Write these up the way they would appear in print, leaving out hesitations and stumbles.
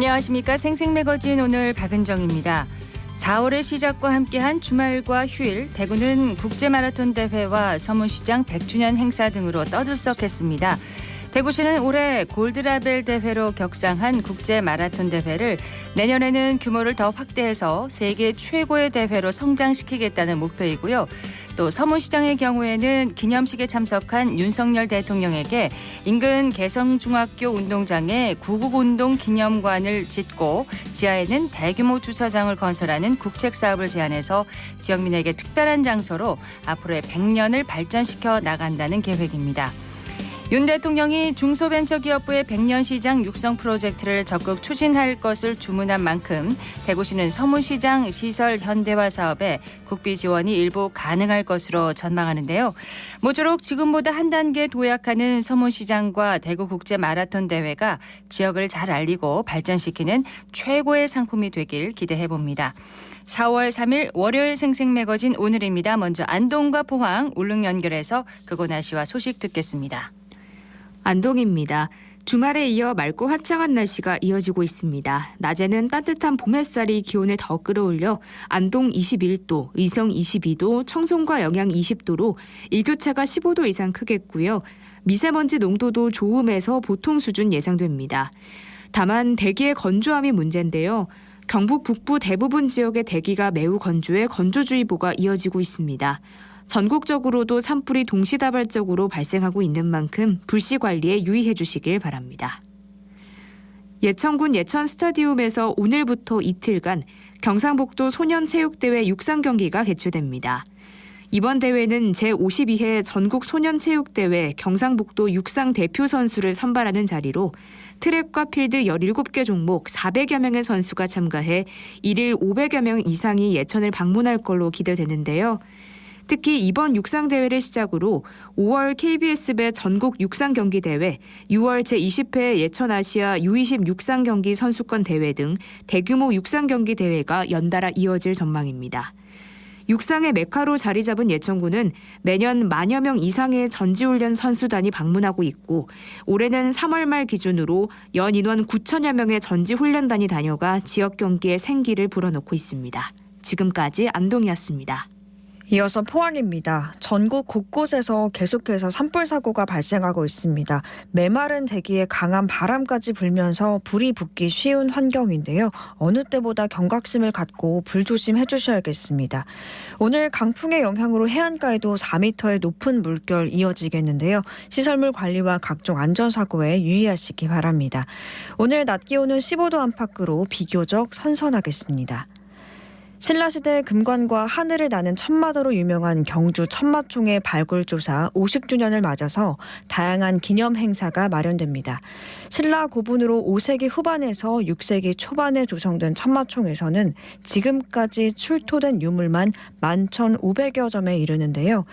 안녕하십니까. 생생매거진 오늘 박은정입니다. 4월의 시작과 함께한 주말과 휴일, 대구는 국제마라톤 대회와 서문시장 100주년 행사 등으로 떠들썩했습니다. 대구시는 올해 골드라벨 대회로 격상한 국제마라톤 대회를 내년에는 규모를 더 확대해서 세계 최고의 대회로 성장시키겠다는 목표이고요. 또 서문시장의 경우에는 기념식에 참석한 윤석열 대통령에게 인근 개성중학교 운동장에 구국운동 기념관을 짓고 지하에는 대규모 주차장을 건설하는 국책사업을 제안해서 지역민에게 특별한 장소로 앞으로의 100년을 발전시켜 나간다는 계획입니다. 윤 대통령이 중소벤처기업부의 100년시장 육성 프로젝트를 적극 추진할 것을 주문한 만큼 대구시는 서문시장 시설 현대화 사업에 국비 지원이 일부 가능할 것으로 전망하는데요. 모쪼록 지금보다 한 단계 도약하는 서문시장과 대구국제마라톤 대회가 지역을 잘 알리고 발전시키는 최고의 상품이 되길 기대해봅니다. 4월 3일 월요일 생생매거진 오늘입니다. 먼저 안동과 포항, 울릉 연결해서 그곳 날씨와 소식 듣겠습니다. 안동입니다. 주말에 이어 맑고 화창한 날씨가 이어지고 있습니다. 낮에는 따뜻한 봄 햇살이 기온을 더 끌어올려 안동 21도, 의성 22도, 청송과 영양 20도로 일교차가 15도 이상 크겠고요. 미세먼지 농도도 좋음에서 보통 수준 예상됩니다. 다만 대기의 건조함이 문제인데요. 경북 북부 대부분 지역의 대기가 매우 건조해 건조주의보가 이어지고 있습니다. 전국적으로도 산불이 동시다발적으로 발생하고 있는 만큼 불씨 관리에 유의해 주시길 바랍니다. 예천군 예천 스타디움에서 오늘부터 이틀간 경상북도 소년체육대회 육상 경기가 개최됩니다. 이번 대회는 제52회 전국소년체육대회 경상북도 육상 대표 선수를 선발하는 자리로 트랙과 필드 17개 종목 400여 명의 선수가 참가해 일일 500여 명 이상이 예천을 방문할 걸로 기대되는데요. 특히 이번 육상대회를 시작으로 5월 KBS배 전국 육상경기대회, 6월 제20회 예천아시아 U20 육상경기 선수권 대회 등 대규모 육상경기대회가 연달아 이어질 전망입니다. 육상의 메카로 자리 잡은 예천군은 매년 만여 명 이상의 전지훈련 선수단이 방문하고 있고 올해는 3월 말 기준으로 연 인원 9천여 명의 전지훈련단이 다녀가 지역 경기에 생기를 불어넣고 있습니다. 지금까지 안동이었습니다. 이어서 포항입니다. 전국 곳곳에서 계속해서 산불 사고가 발생하고 있습니다. 메마른 대기에 강한 바람까지 불면서 불이 붙기 쉬운 환경인데요. 어느 때보다 경각심을 갖고 불조심해 주셔야겠습니다. 오늘 강풍의 영향으로 해안가에도 4m의 높은 물결 이어지겠는데요. 시설물 관리와 각종 안전사고에 유의하시기 바랍니다. 오늘 낮 기온은 15도 안팎으로 비교적 선선하겠습니다. 신라시대 금관과 하늘을 나는 천마더로 유명한 경주 천마총의 발굴조사 50주년을 맞아서 다양한 기념 행사가 마련됩니다. 신라 고분으로 5세기 후반에서 6세기 초반에 조성된 천마총에서는 지금까지 출토된 유물만 11,500여 점에 이르는데요.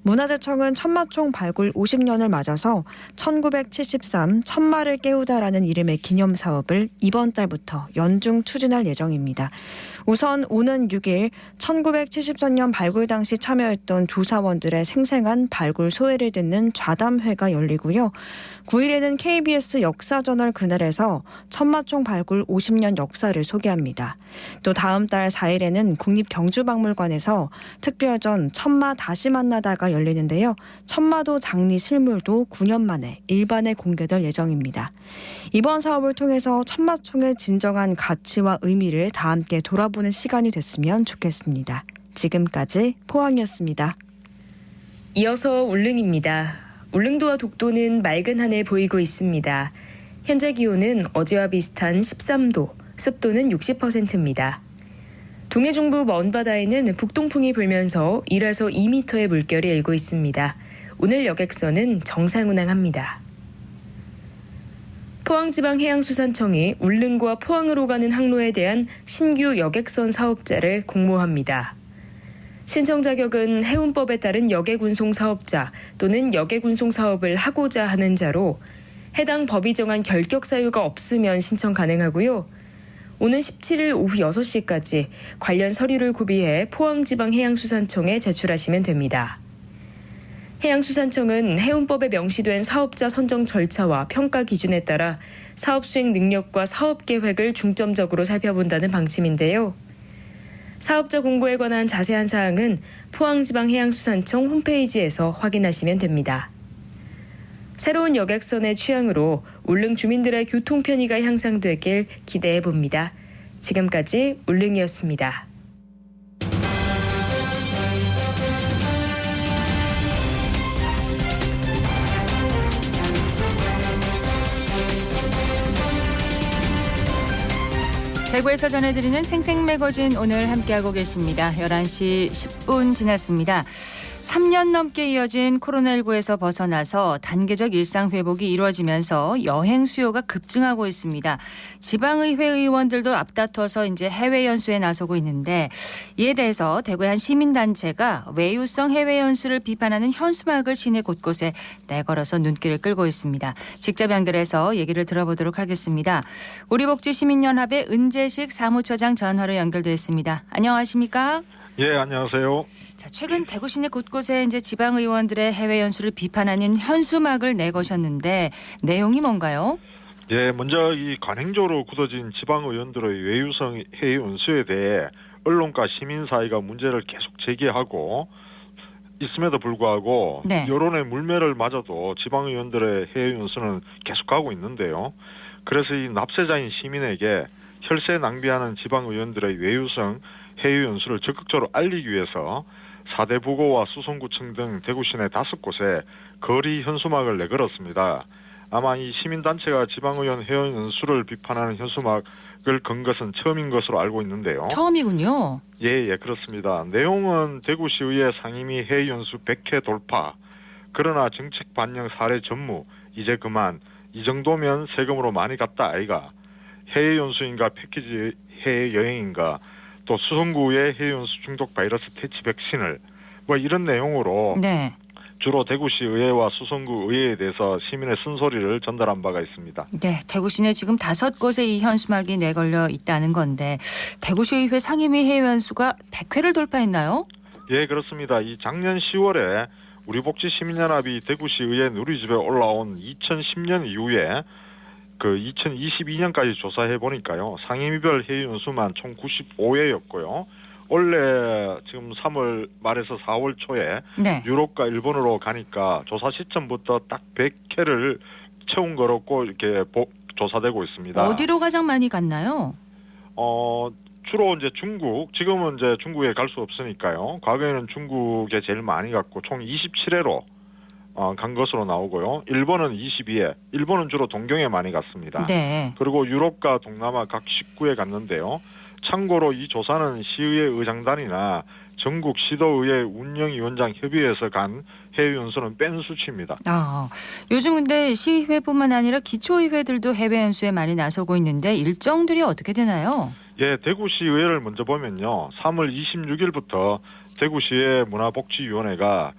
문화재청은 천마총 발굴 50년을 맞아서 1973 천마를 깨우다라는 이름의 기념사업을 이번 달부터 연중 추진할 예정입니다. 우선 오는 6일 1973년 발굴 당시 참여했던 조사원들의 생생한 발굴 소회를 듣는 좌담회가 열리고요. 9일에는 KBS 역사저널 그날에서 천마총 발굴 50년 역사를 소개합니다. 또 다음 달 4일에는 국립경주박물관에서 특별전 천마 다시 만나다가 열리는데요. 천마도 장리 실물도 9년 만에 일반에 공개될 예정입니다. 이번 사업을 통해서 천마총의 진정한 가치와 의미를 다 함께 돌아보는 시간이 됐으면 좋겠습니다. 지금까지 포항이었습니다. 이어서 울릉입니다. 울릉도와 독도는 맑은 하늘 보이고 있습니다. 현재 기온은 어제와 비슷한 13도, 습도는 60%입니다. 동해 중부 먼 바다에는 북동풍이 불면서 1에서 2m의 물결이 일고 있습니다. 오늘 여객선은 정상 운항합니다. 포항지방해양수산청이 울릉과 포항으로 가는 항로에 대한 신규 여객선 사업자를 공모합니다. 신청 자격은 해운법에 따른 여객운송 사업자 또는 여객운송 사업을 하고자 하는 자로 해당 법이 정한 결격 사유가 없으면 신청 가능하고요. 오는 17일 오후 6시까지 관련 서류를 구비해 포항지방해양수산청에 제출하시면 됩니다. 해양수산청은 해운법에 명시된 사업자 선정 절차와 평가 기준에 따라 사업 수행 능력과 사업 계획을 중점적으로 살펴본다는 방침인데요. 사업자 공고에 관한 자세한 사항은 포항지방해양수산청 홈페이지에서 확인하시면 됩니다. 새로운 여객선의 취향으로 울릉 주민들의 교통 편의가 향상되길 기대해 봅니다. 지금까지 울릉이었습니다. 대구에서 전해드리는 생생매거진 오늘 함께하고 계십니다. 11시 10분 지났습니다. 3년 넘게 이어진 코로나19에서 벗어나서 단계적 일상 회복이 이루어지면서 여행 수요가 급증하고 있습니다. 지방의회 의원들도 앞다퉈서 이제 해외 연수에 나서고 있는데 이에 대해서 대구의 한 시민단체가 외유성 해외 연수를 비판하는 현수막을 시내 곳곳에 내걸어서 눈길을 끌고 있습니다. 직접 연결해서 얘기를 들어보도록 하겠습니다. 우리복지시민연합의 은재식 사무처장 전화로 연결돼 있습니다. 안녕하십니까? 예, 안녕하세요. 자, 최근 대구 시내 곳곳에 이제 지방 의원들의 해외 연수를 비판하는 현수막을 내거셨는데 내용이 뭔가요? 예, 먼저 이 관행적으로 굳어진 지방 의원들의 외유성 해외 연수에 대해 언론과 시민사회가 문제를 계속 제기하고 있음에도 불구하고 네. 여론의 물매를 맞아도 지방 의원들의 해외 연수는 계속하고 있는데요. 그래서 이 납세자인 시민에게 혈세 낭비하는 지방 의원들의 외유성 해외 연수를 적극적으로 알리기 위해서 4대 부고와 수성구청 등 대구 시내 5곳에 거리 현수막을 내걸었습니다. 아마 이 시민단체가 지방의원 해외 연수를 비판하는 현수막을 건 것은 처음인 것으로 알고 있는데요. 처음이군요. 예, 그렇습니다. 내용은 대구시의회 상임위 해외 연수 100회 돌파, 그러나 정책 반영 사례 전무, 이제 그만, 이 정도면 세금으로 많이 갔다 아이가, 해외 연수인가 패키지 해외 여행인가, 또 수성구의 해외연수 중독 바이러스 퇴치 백신을 뭐 이런 내용으로 네. 주로 대구시 의회와 수성구 의회에 대해서 시민의 쓴소리를 전달한 바가 있습니다. 네, 대구 시내 지금 5곳에 이 현수막이 내걸려 있다는 건데 대구시의회 상임위 해외 연수가 100회를 돌파했나요? 예, 그렇습니다. 이 작년 10월에 우리복지시민연합이 대구시 의회 누리집에 올라온 2010년 이후에 그 2022년까지 조사해 보니까요. 상임위별 해외 연수만 총 95회였고요. 원래 지금 3월 말에서 4월 초에 네. 유럽과 일본으로 가니까 조사 시점부터 딱 100회를 채운 거로 이렇게 조사되고 있습니다. 어디로 가장 많이 갔나요? 주로 이제 중국, 지금은 이제 중국에 갈 수 없으니까요. 과거에는 중국에 제일 많이 갔고 총 27회로 간 것으로 나오고요. 일본은 22회, 일본은 주로 동경에 많이 갔습니다. 네. 그리고 유럽과 동남아 각 19회 갔는데요. 참고로 이 조사는 시의회 의장단이나 전국 시도의회 운영위원장 협의회에서 간 해외 연수는 뺀 수치입니다. 요즘 근데 시의회뿐만 아니라 기초의회들도 해외 연수에 많이 나서고 있는데 일정들이 어떻게 되나요? 예, 대구시의회를 먼저 보면요. 3월 26일부터 대구시의 문화복지위원회가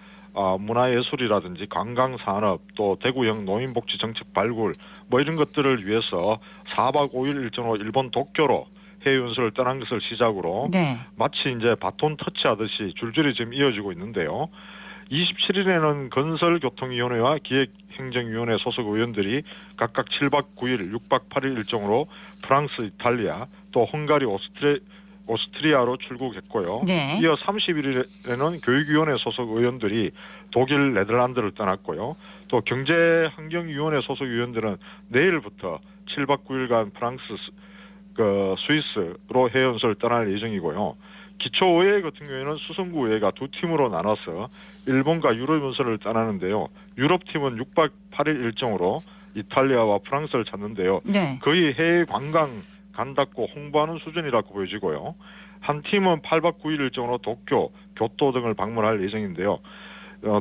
문화예술이라든지 관광산업 또 대구형 노인복지 정책 발굴 뭐 이런 것들을 위해서 4박 5일 일정으로 일본 도쿄로 해외 연수를 떠난 것을 시작으로 네. 마치 이제 바톤 터치하듯이 줄줄이 지금 이어지고 있는데요. 27일에는 건설교통위원회와 기획행정위원회 소속 의원들이 각각 7박 9일, 6박 8일 일정으로 프랑스, 이탈리아, 또 헝가리, 오스트리아로 출국했고요. 네. 이어 31일에는 교육위원회 소속 의원들이 독일, 네덜란드를 떠났고요. 또 경제환경위원회 소속 의원들은 내일부터 7박 9일간 프랑스, 스위스로 해외 연수를 떠날 예정이고요. 기초의회 같은 경우에는 수성구 의회가 두 팀으로 나눠서 일본과 유럽 연수를 떠나는데요. 유럽팀은 6박 8일 일정으로 이탈리아와 프랑스를 찾는데요. 네. 거의 해외 관광 간다고 홍보하는 수준이라고 보여지고요. 한 팀은 8박 9일 일정으로 도쿄, 교토 등을 방문할 예정인데요.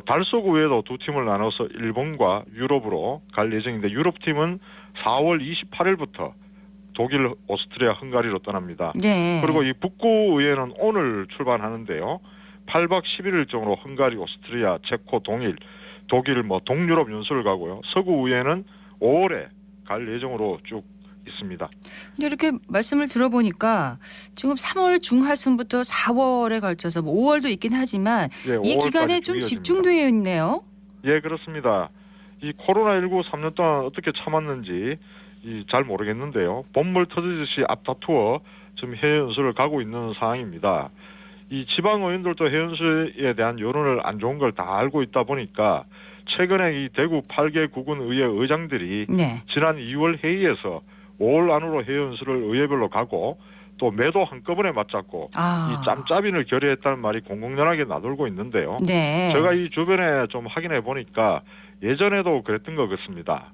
달서구 외에도 두 팀을 나눠서 일본과 유럽으로 갈 예정인데 유럽팀은 4월 28일부터 독일, 오스트리아, 헝가리로 떠납니다. 네. 그리고 이 북구의회는 오늘 출발하는데요. 8박 10일 일정으로 헝가리, 오스트리아, 체코, 독일 동유럽 연수를 가고요. 서구의회는 5월에 갈 예정으로 쭉 있습니다. 근데 이렇게 말씀을 들어보니까 지금 3월 중하순부터 4월에 걸쳐서 5월도 있긴 하지만 예, 이 기간에 좀 집중되어 있네요. 예, 그렇습니다. 이 코로나19 3년 동안 어떻게 참았는지 잘 모르겠는데요. 본물 터지듯이 앞다투어 지금 해외 연수를 가고 있는 상황입니다. 이 지방 의원들도 해외 연수에 대한 여론을 안 좋은 걸 다 알고 있다 보니까 최근에 이 대구 8개 구군 의회 의장들이 네. 지난 2월 회의에서 5월 안으로 해외 연수를 의회별로 가고 또 매도 한꺼번에 맞잡고 이 짬짜빈을 결의했다는 말이 공공연하게 나돌고 있는데요. 네. 제가 이 주변에 좀 확인해 보니까 예전에도 그랬던 것 같습니다.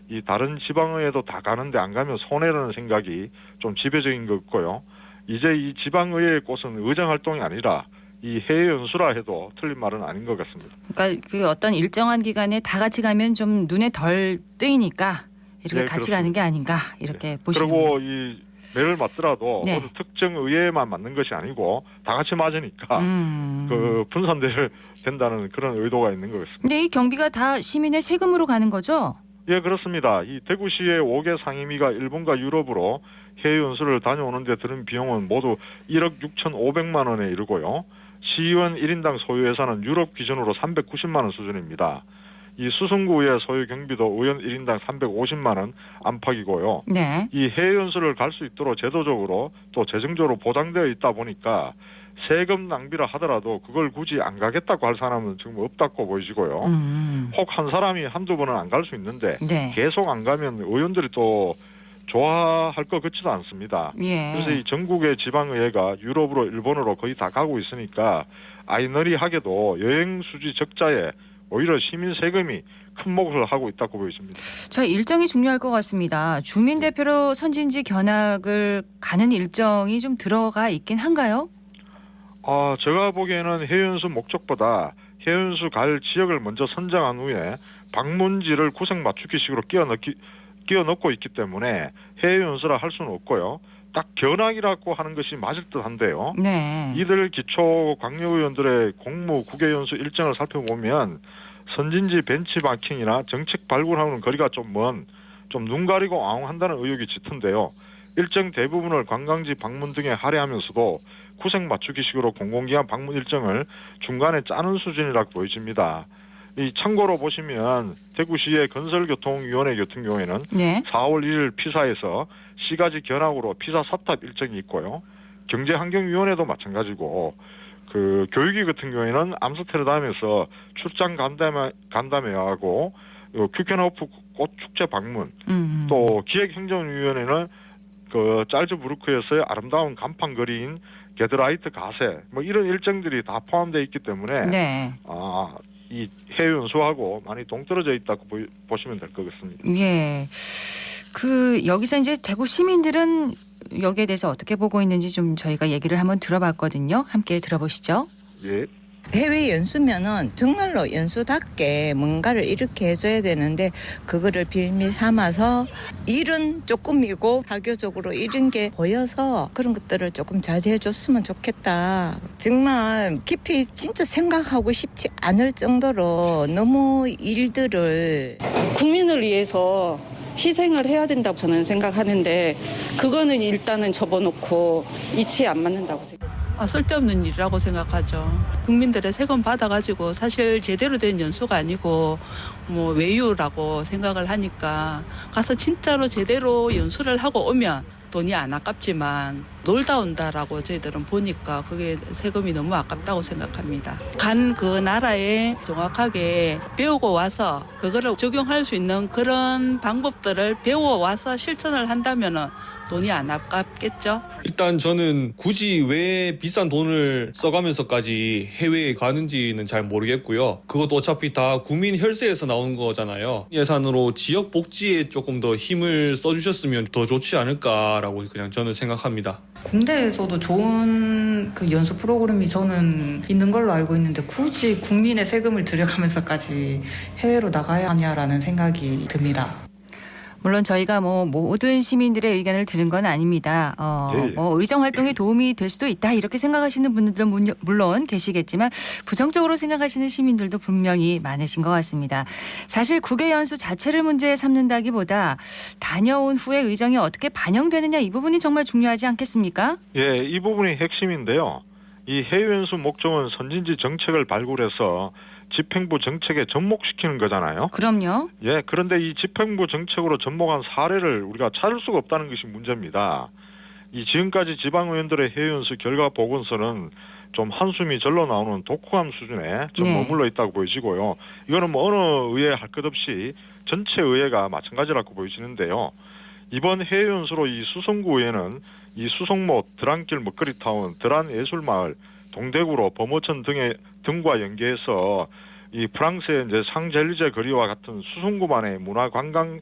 이 다른 지방의회도 다 가는데 안 가면 손해라는 생각이 좀 지배적인 것 같고요. 이제 이 지방의회의 꽃은 의정활동이 아니라 이 해외 연수라 해도 틀린 말은 아닌 것 같습니다. 그러니까 그 어떤 일정한 기간에 다 같이 가면 좀 눈에 덜 뜨이니까 이렇게 네, 같이 그렇습니다. 가는 게 아닌가 이렇게 네. 보시는 그리고 이 매를 맞더라도 네. 어느 특정 의회에만 맞는 것이 아니고 다 같이 맞으니까 그 분산된다는 그런 의도가 있는 것 같습니다. 근데 이 경비가 다 시민의 세금으로 가는 거죠? 예, 그렇습니다. 이 대구시의 5개 상임위가 일본과 유럽으로 해외 연수를 다녀오는데 드는 비용은 모두 1억 6,500만 원에 이르고요. 시의원 1인당 소요 예산은 유럽 기준으로 390만 원 수준입니다. 이 수성구의 소요 경비도 의원 1인당 350만 원 안팎이고요. 네. 이 해외 연수를 갈 수 있도록 제도적으로 또 재정적으로 보장되어 있다 보니까 세금 낭비를 하더라도 그걸 굳이 안 가겠다고 할 사람은 지금 없다고 보이시고요. 혹 한 사람이 한두 번은 안 갈 수 있는데 네. 계속 안 가면 의원들이 또 좋아할 것 같지도 않습니다. 예. 그래서 이 전국의 지방의회가 유럽으로 일본으로 거의 다 가고 있으니까 아이러니하게도 여행 수지 적자에 오히려 시민 세금이 큰 몫을 하고 있다고 보여집니다. 저 일정이 중요할 것 같습니다. 주민 대표로 선진지 견학을 가는 일정이 좀 들어가 있긴 한가요? 제가 보기에는 해외연수 목적보다 해외연수 갈 지역을 먼저 선정한 후에 방문지를 구색 맞추기식으로 끼워 넣고 있기 때문에 해외연수라 할 수는 없고요. 딱 견학이라고 하는 것이 맞을 듯한데요. 네. 이들 기초 강요의원들의 공무 국외연수 일정을 살펴보면 선진지 벤치마킹이나 정책 발굴하고는 거리가 좀 먼, 좀 눈 가리고 앙한다는 의혹이 짙은데요. 일정 대부분을 관광지 방문 등에 할애하면서도 구색 맞추기식으로 공공기관 방문 일정을 중간에 짜는 수준이라고 보여집니다. 이 참고로 보시면 대구시의 건설교통위원회 같은 경우에는 네. 4월 1일 피사에서 시가지 견학으로 피사 사탑 일정이 있고요. 경제환경위원회도 마찬가지고 그 교육위 같은 경우에는 암스테르담에서 출장 간담회 하고 큐켄호프 꽃축제 방문 또 기획행정위원회는 그 짤즈부르크에서의 아름다운 간판 거리인 게드라이트 가세 뭐 이런 일정들이 다 포함되어 있기 때문에 네. 이 해외 연수하고 많이 동떨어져 있다고 보시면 될 것 같습니다. 예. 그 여기서 이제 대구 시민들은 여기에 대해서 어떻게 보고 있는지 좀 저희가 얘기를 한번 들어봤거든요. 함께 들어보시죠. 예. 해외 연수면은 정말로 연수답게 뭔가를 이렇게 해줘야 되는데 그거를 빌미 삼아서 일은 조금이고 사교적으로 이런 게 보여서 그런 것들을 조금 자제해 줬으면 좋겠다. 정말 깊이 진짜 생각하고 싶지 않을 정도로 너무 일들을 국민을 위해서 희생을 해야 된다고 저는 생각하는데 그거는 일단은 접어놓고 이치에 안 맞는다고 생각합니다. 쓸데없는 일이라고 생각하죠. 국민들의 세금 받아가지고 사실 제대로 된 연수가 아니고 뭐 외유라고 생각을 하니까 가서 진짜로 제대로 연수를 하고 오면 돈이 안 아깝지만 놀다 온다라고 저희들은 보니까 그게 세금이 너무 아깝다고 생각합니다. 간 그 나라에 정확하게 배우고 와서 그거를 적용할 수 있는 그런 방법들을 배워와서 실천을 한다면은 돈이 안 아깝겠죠? 일단 저는 굳이 왜 비싼 돈을 써가면서까지 해외에 가는지는 잘 모르겠고요. 그것도 어차피 다 국민 혈세에서 나오는 거잖아요. 예산으로 지역 복지에 조금 더 힘을 써주셨으면 더 좋지 않을까라고 그냥 저는 생각합니다. 군대에서도 좋은 그 연수 프로그램이 저는 있는 걸로 알고 있는데 굳이 국민의 세금을 들여가면서까지 해외로 나가야 하냐라는 생각이 듭니다. 물론 저희가 뭐 모든 시민들의 의견을 들은 건 아닙니다. 뭐 의정 활동에 도움이 될 수도 있다 이렇게 생각하시는 분들도 물론 계시겠지만 부정적으로 생각하시는 시민들도 분명히 많으신 것 같습니다. 사실 국외 연수 자체를 문제 삼는다기보다 다녀온 후에 의정이 어떻게 반영되느냐 이 부분이 정말 중요하지 않겠습니까? 예, 이 부분이 핵심인데요. 이 해외 연수 목적은 선진지 정책을 발굴해서 집행부 정책에 접목시키는 거잖아요. 그럼요. 예, 그런데 이 집행부 정책으로 접목한 사례를 우리가 찾을 수가 없다는 것이 문제입니다. 이 지금까지 지방의원들의 해외연수 결과 보고서는 좀 한숨이 절로 나오는 독후감 수준에 좀 네. 머물러 있다고 보여지고요. 이거는 뭐 어느 의회 할 것 없이 전체 의회가 마찬가지라고 보여지는데요. 이번 해외연수로 이 수성구 의회는 이 수성모, 드란길 먹거리타운, 드란예술마을, 동대구로 범어천 등과 연계해서 이 프랑스의 이제 샹젤리제 거리와 같은 수성구만의 문화 관광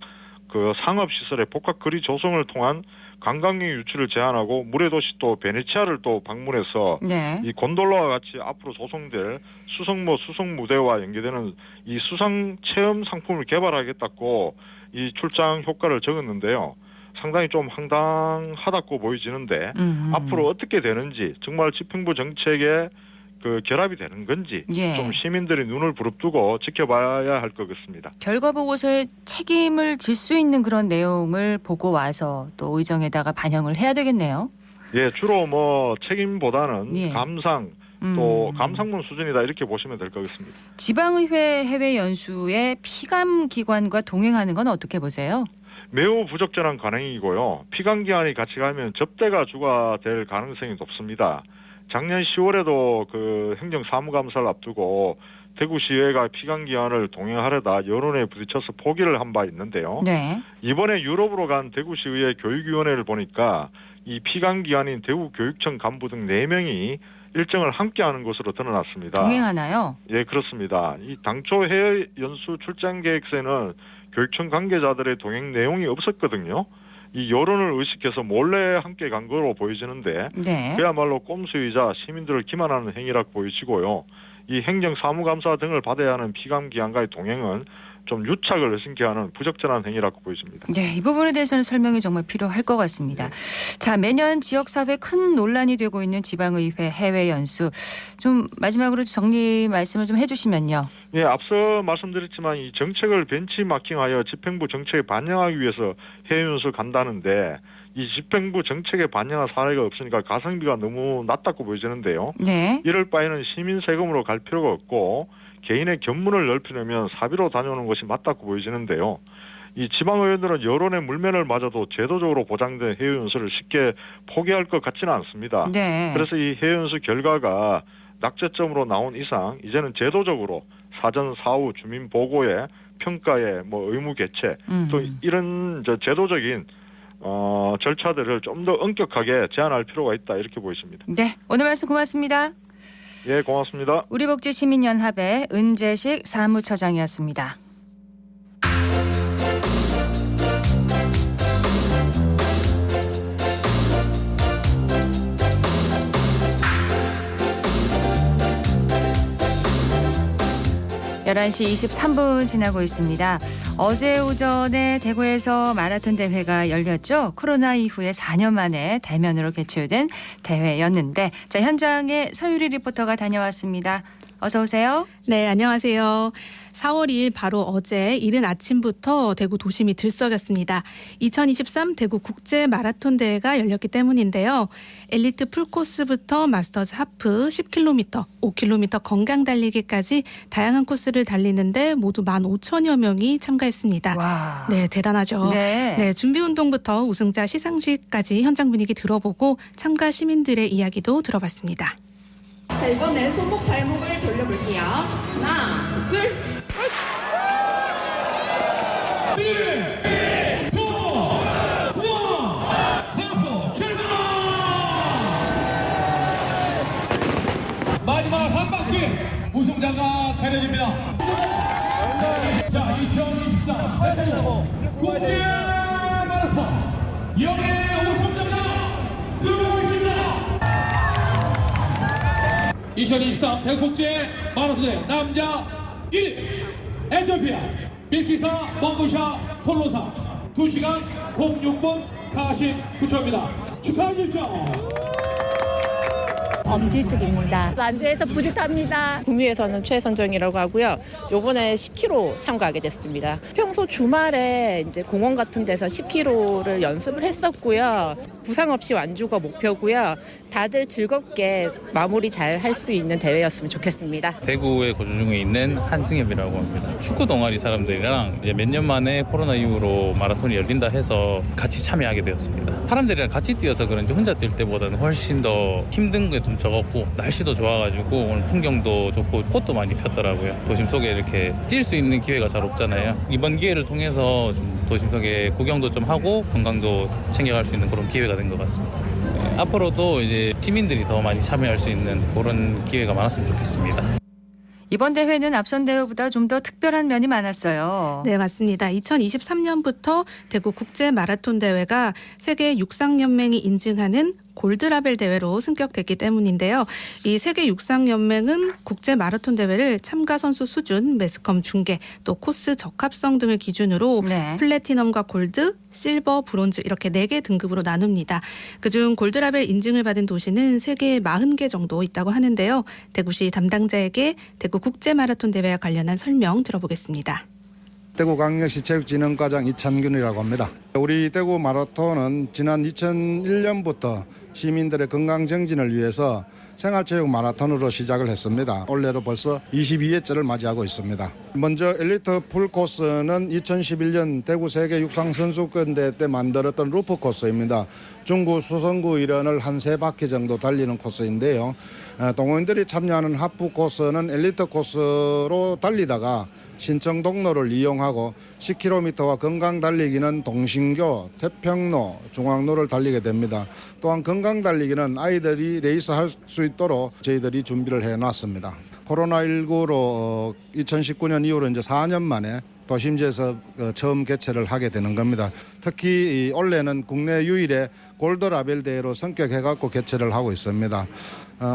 그 상업 시설의 복합 거리 조성을 통한 관광객 유치를 제한하고 물의 도시 또 베네치아를 또 방문해서 네. 이 곤돌라와 같이 앞으로 조성될 수성모 수성무대와 연계되는 이 수상 체험 상품을 개발하겠다고 이 출장 효과를 적었는데요. 상당히 좀 황당하다고 보여지는데 앞으로 어떻게 되는지 정말 집행부 정책에 그 결합이 되는 건지 예. 좀 시민들이 눈을 부릅뜨고 지켜봐야 할 것 같습니다. 결과 보고서에 책임을 질 수 있는 그런 내용을 보고 와서 또 의정에다가 반영을 해야 되겠네요. 예, 주로 뭐 책임보다는 예. 감상 또 감상문 수준이다 이렇게 보시면 될 것 같습니다. 지방의회 해외 연수에 피감 기관과 동행하는 건 어떻게 보세요? 매우 부적절한 관행이고요. 피감기관이 같이 가면 접대가 주가 될 가능성이 높습니다. 작년 10월에도 그 행정사무감사를 앞두고 대구시의회가 피감기관을 동행하려다 여론에 부딪혀서 포기를 한 바 있는데요. 네. 이번에 유럽으로 간 대구시의회 교육위원회를 보니까 이 피감기관인 대구교육청 간부 등 4명이 일정을 함께하는 것으로 드러났습니다. 동행하나요? 예, 그렇습니다. 이 당초 해외 연수 출장 계획서에는 교육청 관계자들의 동행 내용이 없었거든요. 이 여론을 의식해서 몰래 함께 간 거로 보여지는데 네. 그야말로 꼼수이자 시민들을 기만하는 행위라고 보여지고요. 이 행정사무감사 등을 받아야 하는 피감기관과의 동행은 좀 유착을 의심케 하는 부적절한 행위라고 보여집니다. 네, 이 부분에 대해서는 설명이 정말 필요할 것 같습니다. 자, 매년 지역사회 큰 논란이 되고 있는 지방의회 해외 연수. 좀 마지막으로 정리 말씀을 좀 해주시면요. 예, 앞서 말씀드렸지만 이 정책을 벤치마킹하여 집행부 정책에 반영하기 위해서 해외 연수 간다는데 이 집행부 정책에 반영한 사례가 없으니까 가성비가 너무 낮다고 보여지는데요. 네. 이럴 바에는 시민 세금으로 갈 필요가 없고 개인의 견문을 넓히려면 사비로 다녀오는 것이 맞다고 보여지는데요. 이 지방의원들은 여론의 물면을 맞아도 제도적으로 보장된 해외연수를 쉽게 포기할 것 같지는 않습니다. 네. 그래서 이 해외연수 결과가 낙제점으로 나온 이상 이제는 제도적으로 사전 사후 주민 보고에 평가에 뭐 의무 개최 또 이런 제도적인 절차들을 좀 더 엄격하게 제한할 필요가 있다 이렇게 보여집니다. 네, 오늘 말씀 고맙습니다. 예, 고맙습니다. 우리복지시민연합의 은재식 사무처장이었습니다. (11시 23분) 지나고 있습니다. 어제 오전에 대구에서 마라톤 대회가 열렸죠. 코로나 이후에 4년 만에 대면으로 개최된 대회였는데 자, 현장에 서유리 리포터가 다녀왔습니다. 어서 오세요. 네, 안녕하세요. 4월 2일 바로 어제 이른 아침부터 대구 도심이 들썩였습니다. 2023 대구 국제 마라톤 대회가 열렸기 때문인데요. 엘리트 풀코스부터 마스터즈 하프 10km, 5km 건강 달리기까지 다양한 코스를 달리는데 모두 15,000여 명이 참가했습니다. 와. 네, 대단하죠. 네. 네, 준비 운동부터 우승자 시상식까지 현장 분위기 들어보고 참가 시민들의 이야기도 들어봤습니다. 자, 이번엔 손목 발목을 돌려볼게요. 하나, 둘. 3, 2, 1, 하프 출발! 마지막 한 바퀴 우승자가 가려집니다. 자, 2023 대구 국제 마라톤 영예 우승자가 들어오고 있습니다. 2023 대국제 마라톤 남자 1위 에티오피아 밀키사 몽고샤 톨로사 2시간 06분 49초입니다. 축하해 주십시오. 엄지숙입니다. 만주에서 뿌듯합니다. 구미에서는 최선정이라고 하고요. 요번에 10km 참가하게 됐습니다. 평소 주말에 이제 공원 같은 데서 10km를 연습을 했었고요. 부상 없이 완주가 목표고요. 다들 즐겁게 마무리 잘 할 수 있는 대회였으면 좋겠습니다. 대구에 거주 중에 있는 한승엽이라고 합니다. 축구 동아리 사람들이랑 이제 몇 년 만에 코로나 이후로 마라톤이 열린다 해서 같이 참여하게 되었습니다. 사람들이랑 같이 뛰어서 그런지 혼자 뛸 때보다는 훨씬 더 힘든 게 좀 적었고 날씨도 좋아가지고 오늘 풍경도 좋고 꽃도 많이 폈더라고요. 도심 속에 이렇게 뛸 수 있는 기회가 잘 없잖아요. 이번 기회를 통해서 좀 도심 속에 구경도 좀 하고 건강도 챙겨갈 수 있는 그런 기회가 된 것 같습니다. 네, 앞으로도 이제 시민들이 더 많이 참여할 수 있는 그런 기회가 많았으면 좋겠습니다. 이번 대회는 앞선 대회보다 좀 더 특별한 면이 많았어요. 네, 맞습니다. 2023년부터 대구 국제 마라톤 대회가 세계 육상연맹이 인증하는 골드라벨 대회로 승격됐기 때문인데요. 이 세계 육상연맹은 국제 마라톤 대회를 참가 선수 수준, 매스컴 중계, 또 코스 적합성 등을 기준으로 플래티넘과 골드, 실버, 브론즈 이렇게 4개 등급으로 나눕니다. 그중 골드라벨 인증을 받은 도시는 세계에 40개 정도 있다고 하는데요. 대구시 담당자에게 대구 국제 마라톤 대회와 관련한 설명 들어보겠습니다. 대구광역시 체육진흥과장 이찬균이라고 합니다. 우리 대구 마라톤은 지난 2001년부터 시민들의 건강 정진을 위해서 생활체육 마라톤으로 시작을 했습니다. 올해로 벌써 22회째를 맞이하고 있습니다. 먼저 엘리트 풀코스는 2011년 대구 세계 육상선수권대회 때 만들었던 루프 코스입니다. 중구 수성구 일원을 한 3바퀴 정도 달리는 코스인데요. 동호인들이 참여하는 하프 코스는 엘리트 코스로 달리다가 신청 동로를 이용하고 10km와 건강 달리기는 동신교, 태평로, 중앙로를 달리게 됩니다. 또한 건강 달리기는 아이들이 레이스할 수 있도록 저희들이 준비를 해놨습니다. 코로나19로 2019년 이후로 이제 4년 만에 도심지에서 처음 개최를 하게 되는 겁니다. 특히 올해는 국내 유일의 골드라벨 대회로 성격해갖고 개최를 하고 있습니다.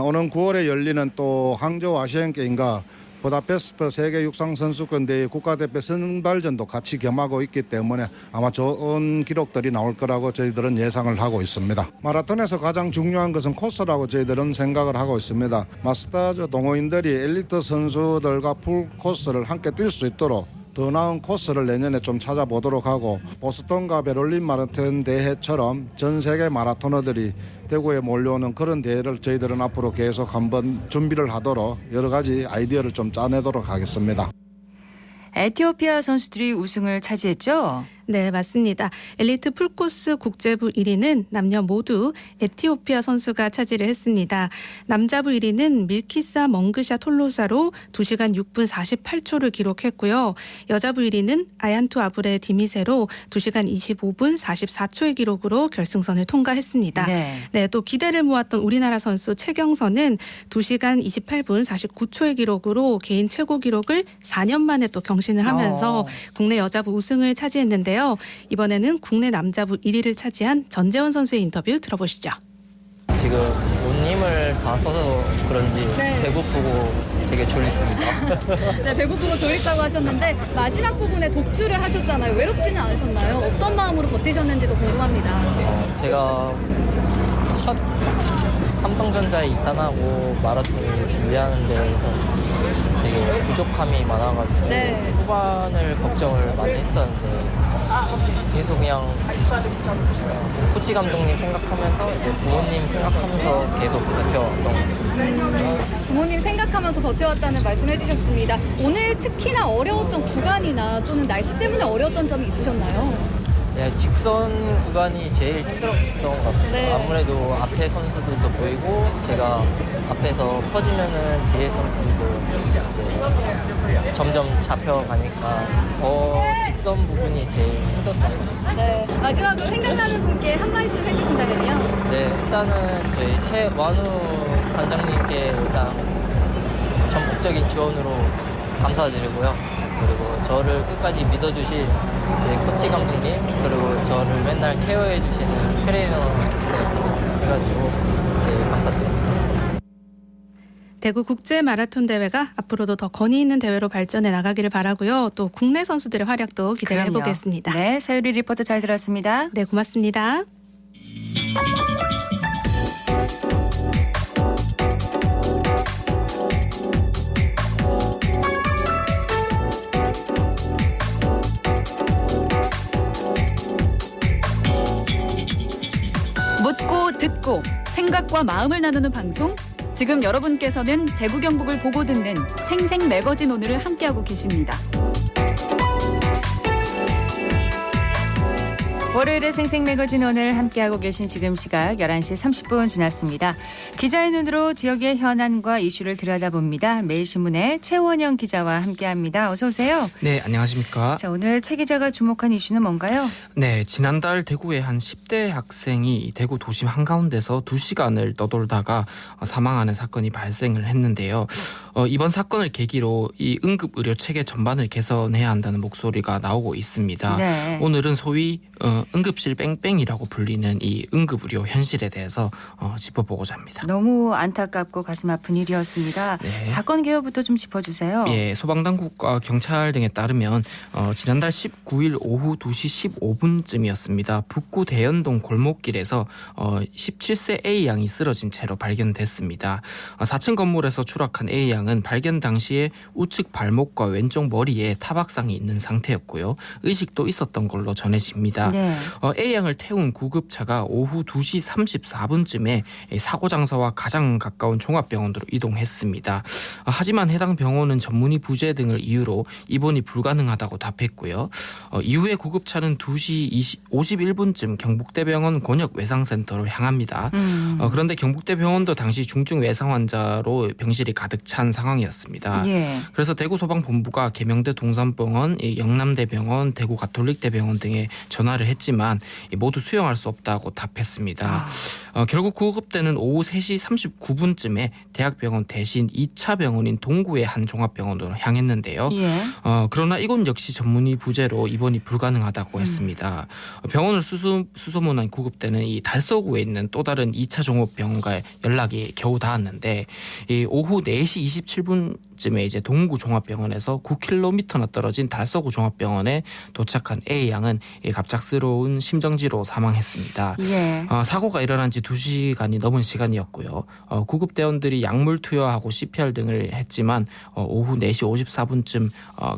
오는 9월에 열리는 또 항저우 아시안게임과 부다페스트 세계 육상선수권 대회 국가대표 선발전도 같이 겸하고 있기 때문에 아마 좋은 기록들이 나올 거라고 저희들은 예상을 하고 있습니다. 마라톤에서 가장 중요한 것은 코스라고 저희들은 생각을 하고 있습니다. 마스터즈 동호인들이 엘리트 선수들과 풀 코스를 함께 뛸 수 있도록 더 나은 코스를 내년에 좀 찾아보도록 하고 보스턴과 베를린 마라톤 대회처럼 전 세계 마라토너들이 대구에 몰려오는 그런 대회를 저희들은 앞으로 계속 한번 준비를 하도록 여러 가지 아이디어를 좀 짜내도록 하겠습니다. 에티오피아 선수들이 우승을 차지했죠? 네, 맞습니다. 엘리트 풀코스 국제부 1위는 남녀 모두 에티오피아 선수가 차지를 했습니다. 남자부 1위는 밀키사 멍그샤 톨로사로 2시간 6분 48초를 기록했고요. 여자부 1위는 아얀투 아브레 디미세로 2시간 25분 44초의 기록으로 결승선을 통과했습니다. 네, 또 기대를 모았던 우리나라 선수 최경선은 2시간 28분 49초의 기록으로 개인 최고 기록을 4년 만에 또 경신을 하면서 국내 여자부 우승을 차지했는데요. 이번에는 국내 남자부 1위를 차지한 전재원 선수의 인터뷰 들어보시죠. 지금 온 힘을 다 써서 그런지 배고프고 되게 졸립습니다. 네, 배고프고 졸립다고 하셨는데 마지막 부분에 독주를 하셨잖아요. 외롭지는 않으셨나요? 어떤 마음으로 버티셨는지도 궁금합니다. 제가 첫 삼성전자에 입단하고 마라톤을 준비하는 데에서 되게 부족함이 많아가지고 후반을 걱정을 많이 했었는데 계속 그냥 코치 감독님 생각하면서 부모님 생각하면서 계속 버텨왔던 것 같습니다. 부모님 생각하면서 버텨왔다는 말씀해 주셨습니다. 오늘 특히나 어려웠던 구간이나 또는 날씨 때문에 어려웠던 점이 있으셨나요? 네, 직선 구간이 제일 힘들었던 것 같습니다. 아무래도 앞에 선수들도 보이고 제가 앞에서 퍼지면은 뒤에 선수들도 이제 점점 잡혀가니까 더 직선 부분이 제일 힘들었던 것 같습니다. 네, 마지막으로 생각나는 분께 한 말씀 해주신다면요? 네, 일단은 저희 최완우 단장님께 일단 전폭적인 지원으로 감사드리고요. 그리고 저를 끝까지 믿어주신 저희 코치 감독님 그리고 저를 맨날 케어해주시는 트레이너 쌤 해가지고 제일 감사드립니다. 대구 국제 마라톤 대회가 앞으로도 더 권위 있는 대회로 발전해 나가기를 바라고요. 또 국내 선수들의 활약도 기대를 해보겠습니다. 네, 서유리 리포터 잘 들었습니다. 네, 고맙습니다. 묻고 듣고 생각과 마음을 나누는 방송. 지금 여러분께서는 대구 경북을 보고 듣는 생생 매거진 오늘을 함께하고 계십니다. 월요일에 생생 매거진 오늘 함께하고 계신 지금 시각 11시 30분 지났습니다. 기자의 눈으로 지역의 현안과 이슈를 들여다봅니다. 매일신문의 최원영 기자와 함께합니다. 어서 오세요. 네, 안녕하십니까. 자, 오늘 최 기자가 주목한 이슈는 뭔가요? 네, 지난달 대구의 한 10대 학생이 대구 도심 한가운데서 2시간을 떠돌다가 사망하는 사건이 발생을 했는데요. 이번 사건을 계기로 이 응급의료 체계 전반을 개선해야 한다는 목소리가 나오고 있습니다. 네. 오늘은 소위 응급실 뺑뺑이라고 불리는 이 응급의료 현실에 대해서 짚어보고자 합니다. 너무 안타깝고 가슴 아픈 일이었습니다. 네. 사건 개요부터 좀 짚어주세요. 예, 소방당국과 경찰 등에 따르면 지난달 19일 오후 2시 15분쯤이었습니다. 북구 대연동 골목길에서 17세 A양이 쓰러진 채로 발견됐습니다. 4층 건물에서 추락한 A양은 발견 당시에 우측 발목과 왼쪽 머리에 타박상이 있는 상태였고요. 의식도 있었던 걸로 전해집니다. 네. A양을 태운 구급차가 오후 2시 34분쯤에 사고 장소와 가장 가까운 종합병원으로 이동했습니다. 하지만 해당 병원은 전문의 부재 등을 이유로 입원이 불가능하다고 답했고요. 이후에 구급차는 2시 51분쯤 경북대병원 권역외상센터로 향합니다. 그런데 경북대병원도 당시 중증 외상 환자로 병실이 가득 찬 상황이었습니다. 예. 그래서 대구소방본부가 계명대 동산병원, 영남대병원, 대구가톨릭대병원 등에 전화를 했지만 모두 수용할 수 없다고 답했습니다. 결국 구급대는 오후 3시 39분쯤에 대학병원 대신 2차 병원인 동구의 한 종합병원으로 향했는데요. 예. 그러나 이곳 역시 전문의 부재로 입원이 불가능하다고 했습니다. 병원을 수소문한 구급대는 이 달서구에 있는 또 다른 2차 종합병원과 연락이 겨우 닿았는데 오후 4시 27분쯤에 이제 동구 종합병원에서 9km나 떨어진 달서구 종합병원에 도착한 A양은 갑작스러운 심정지로 사망했습니다. 예. 사고가 일어난 지 2시간이 넘은 시간이었고요. 구급대원들이 약물 투여하고 CPR 등을 했지만 오후 4시 54분쯤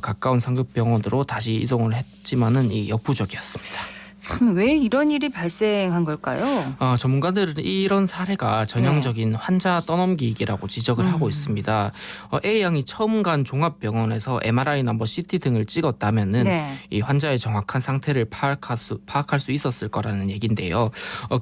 가까운 상급병원으로 다시 이송을 했지만은 역부족이었습니다. 참, 왜 이런 일이 발생한 걸까요? 전문가들은 이런 사례가 전형적인 환자 떠넘기기라고 지적을 하고 있습니다. A양이 처음 간 종합병원에서 MRI나 CT 등을 찍었다면은 네. 이 환자의 정확한 상태를 파악할 수 있었을 거라는 얘기인데요.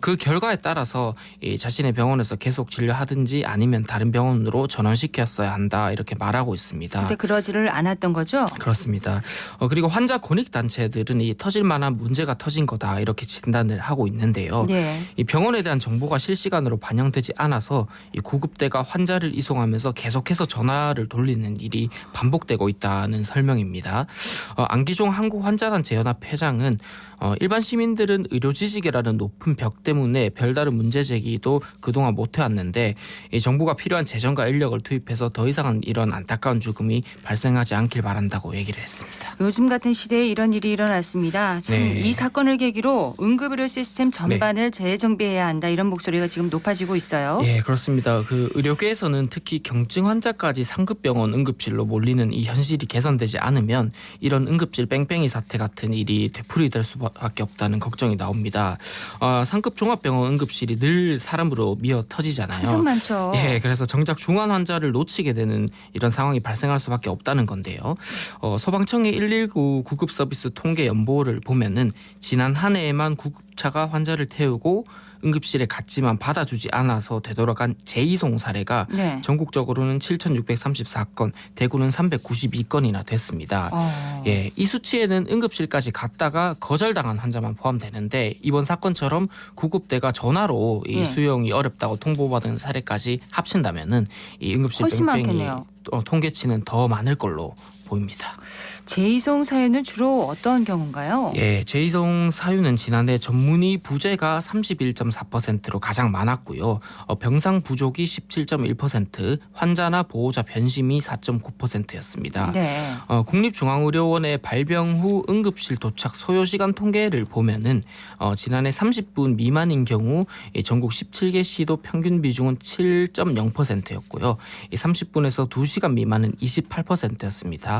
그 결과에 따라서 이 자신의 병원에서 계속 진료하든지 아니면 다른 병원으로 전원시켰어야 한다 이렇게 말하고 있습니다. 근데 그러지를 않았던 거죠? 그렇습니다. 그리고 환자 권익단체들은 이 터질 만한 문제가 터진 거다 이렇게 진단을 하고 있는데요. 네. 이 병원에 대한 정보가 실시간으로 반영되지 않아서 이 구급대가 환자를 이송하면서 계속해서 전화를 돌리는 일이 반복되고 있다는 설명입니다. 안기종 한국환자단체연합 회장은 일반 시민들은 의료 지식이라는 높은 벽 때문에 별다른 문제 제기도 그동안 못 해왔는데 이 정부가 필요한 재정과 인력을 투입해서 더 이상은 이런 안타까운 죽음이 발생하지 않길 바란다고 얘기를 했습니다. 요즘 같은 시대에 이런 일이 일어났습니다. 참, 네. 이 사건을 계기로 응급의료 시스템 전반을 재정비해야 한다 이런 목소리가 지금 높아지고 있어요. 예, 그렇습니다. 그 의료계에서는 특히 경증 환자까지 상급병원 응급실로 몰리는 이 현실이 개선되지 않으면 이런 응급실 뺑뺑이 사태 같은 일이 되풀이될 수밖에 없다는 걱정이 나옵니다. 상급 종합병원 응급실이 늘 사람으로 미어 터지잖아요. 항상 많죠. 예, 그래서 정작 중환 환자를 놓치게 되는 이런 상황이 발생할 수밖에 없다는 건데요. 소방청의 119 구급 서비스 통계 연보를 보면은 지난 한 해에만 구급차가 환자를 태우고 응급실에 갔지만 받아주지 않아서 되돌아간 재이송 사례가 네. 전국적으로는 7,634건, 대구는 392건이나 됐습니다. 예, 이 수치에는 응급실까지 갔다가 거절당한 환자만 포함되는데 이번 사건처럼 구급대가 전화로 이 수용이 어렵다고 통보받은 사례까지 합친다면은 이 응급실 훨씬 뺑뺑이 많겠네요. 통계치는 더 많을 걸로 보입니다. 재이송 사유는 주로 어떤 경우인가요? 예, 재이송 사유는 지난해 전문의 부재가 31.4%로 가장 많았고요. 병상 부족이 17.1%, 환자나 보호자 변심이 4.9%였습니다. 네. 국립중앙의료원의 발병 후 응급실 도착 소요 시간 통계를 보면은 지난해 30분 미만인 경우 전국 17개 시도 평균 비중은 7.0%였고요. 30분에서 2시간 미만은 28%였습니다.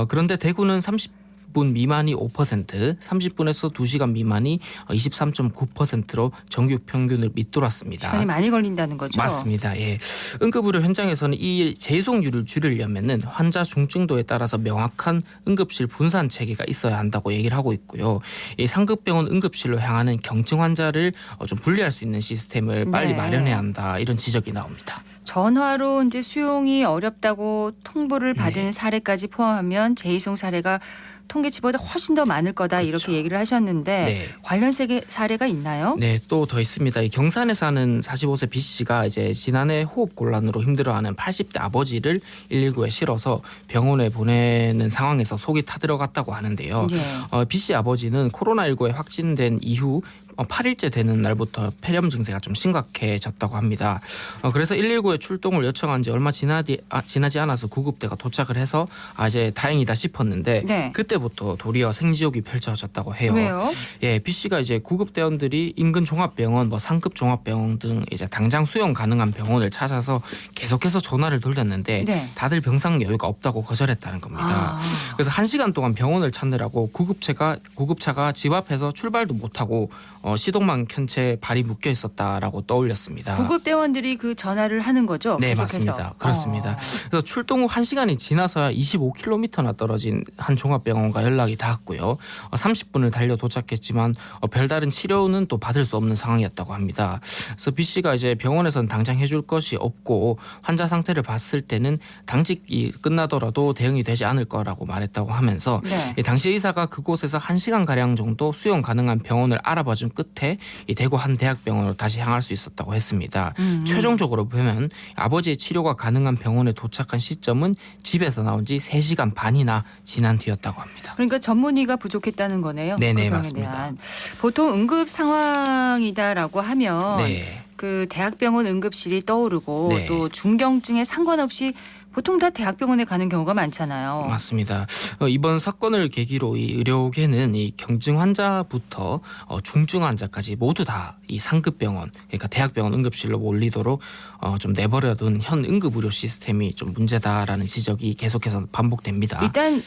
그런데 대구는 30 20분 미만이 5%, 30분에서 2시간 미만이 23.9%로 정규 평균을 밑돌았습니다. 시간이 많이 걸린다는 거죠? 맞습니다. 예. 응급의료 현장에서는 이 재이송률을 줄이려면은 환자 중증도에 따라서 명확한 응급실 분산 체계가 있어야 한다고 얘기를 하고 있고요. 이 상급병원 응급실로 향하는 경증 환자를 좀 분리할 수 있는 시스템을 빨리 마련해야 한다, 이런 지적이 나옵니다. 전화로 이제 수용이 어렵다고 통보를 받은 사례까지 포함하면 재이송 사례가 통계치보다 훨씬 더 많을 거다, 이렇게 얘기를 하셨는데 관련 사례가 있나요? 네, 또 더 있습니다. 이 경산에 사는 45세 B 씨가 이제 지난해 호흡 곤란으로 힘들어하는 80대 아버지를 119에 실어서 병원에 보내는 상황에서 속이 타들어갔다고 하는데요. B 씨 아버지는 코로나19에 확진된 이후 8일째 되는 날부터 폐렴 증세가 좀 심각해졌다고 합니다. 그래서 119에 출동을 요청한 지 얼마 지나지 않아서 구급대가 도착을 해서 이제 다행이다 싶었는데 그때부터 도리어 생지옥이 펼쳐졌다고 해요. 왜요? 예, B 씨가 이제 구급대원들이 인근 종합병원, 상급 종합병원 등 이제 당장 수용 가능한 병원을 찾아서 계속해서 전화를 돌렸는데 다들 병상 여유가 없다고 거절했다는 겁니다. 그래서 1시간 동안 병원을 찾느라고 구급차가 집 앞에서 출발도 못하고 시동만 켠 채 발이 묶여 있었다라고 떠올렸습니다. 구급대원들이 그 전화를 하는 거죠? 네, 계속해서. 맞습니다. 그렇습니다. 그래서 출동 후 1시간이 지나서야 25km나 떨어진 한 종합병원과 연락이 닿았고요. 30분을 달려 도착했지만 별다른 치료는 또 받을 수 없는 상황이었다고 합니다. 그래서 B 씨가 이제 병원에서는 당장 해줄 것이 없고 환자 상태를 봤을 때는 당직이 끝나더라도 대응이 되지 않을 거라고 말했다고 하면서 당시 의사가 그곳에서 1시간 가량 정도 수용 가능한 병원을 알아봐준 끝에 이 대구 한 대학병원으로 다시 향할 수 있었다고 했습니다. 최종적으로 보면 아버지의 치료가 가능한 병원에 도착한 시점은 집에서 나온 지 3시간 반이나 지난 뒤였다고 합니다. 그러니까 전문의가 부족했다는 거네요. 네네, 맞습니다. 보통 응급 상황이다라고 하면 그 대학병원 응급실이 떠오르고 또 중경증에 상관없이 보통 다 대학병원에 가는 경우가 많잖아요. 맞습니다. 이번 사건을 계기로 이 의료계는 이 경증 환자부터 중증 환자까지 모두 다 이 상급병원, 그러니까 대학병원 응급실로 몰리도록 좀 내버려둔 현 응급의료 시스템이 좀 문제다라는 지적이 계속해서 반복됩니다. 일단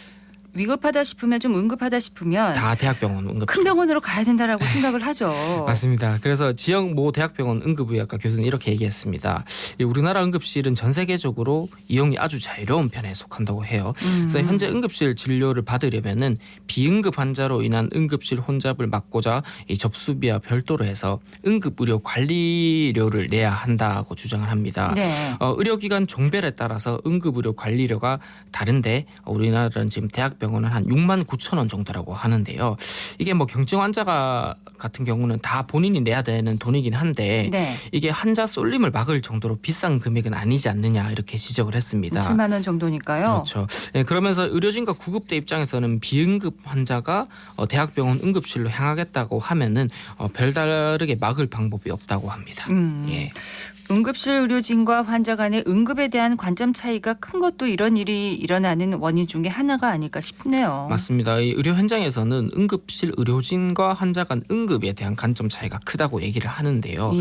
위급하다 싶으면, 좀 응급하다 싶으면 다 대학병원 응급실, 큰 병원으로 가야 된다라고 생각을 하죠. 맞습니다. 그래서 지역 모 대학병원 응급의학과 교수는 이렇게 얘기했습니다. 우리나라 응급실은 전 세계적으로 이용이 아주 자유로운 편에 속한다고 해요. 그래서 현재 응급실 진료를 받으려면은 비응급 환자로 인한 응급실 혼잡을 막고자 이 접수비와 별도로 해서 응급의료 관리료를 내야 한다고 주장을 합니다. 의료기관 종별에 따라서 응급의료 관리료가 다른데 우리나라는 지금 대학병원은 한 6만 9천 원 정도라고 하는데요. 이게 경증 환자가 같은 경우는 다 본인이 내야 되는 돈이긴 한데 이게 환자 쏠림을 막을 정도로 비싼 금액은 아니지 않느냐, 이렇게 지적을 했습니다. 7만 원 정도니까요. 그렇죠. 그러면서 의료진과 구급대 입장에서는 비응급 환자가 대학병원 응급실로 향하겠다고 하면은 별다르게 막을 방법이 없다고 합니다. 응급실 의료진과 환자 간의 응급에 대한 관점 차이가 큰 것도 이런 일이 일어나는 원인 중에 하나가 아닐까 싶네요. 맞습니다. 이 의료 현장에서는 응급실 의료진과 환자 간 응급에 대한 관점 차이가 크다고 얘기를 하는데요.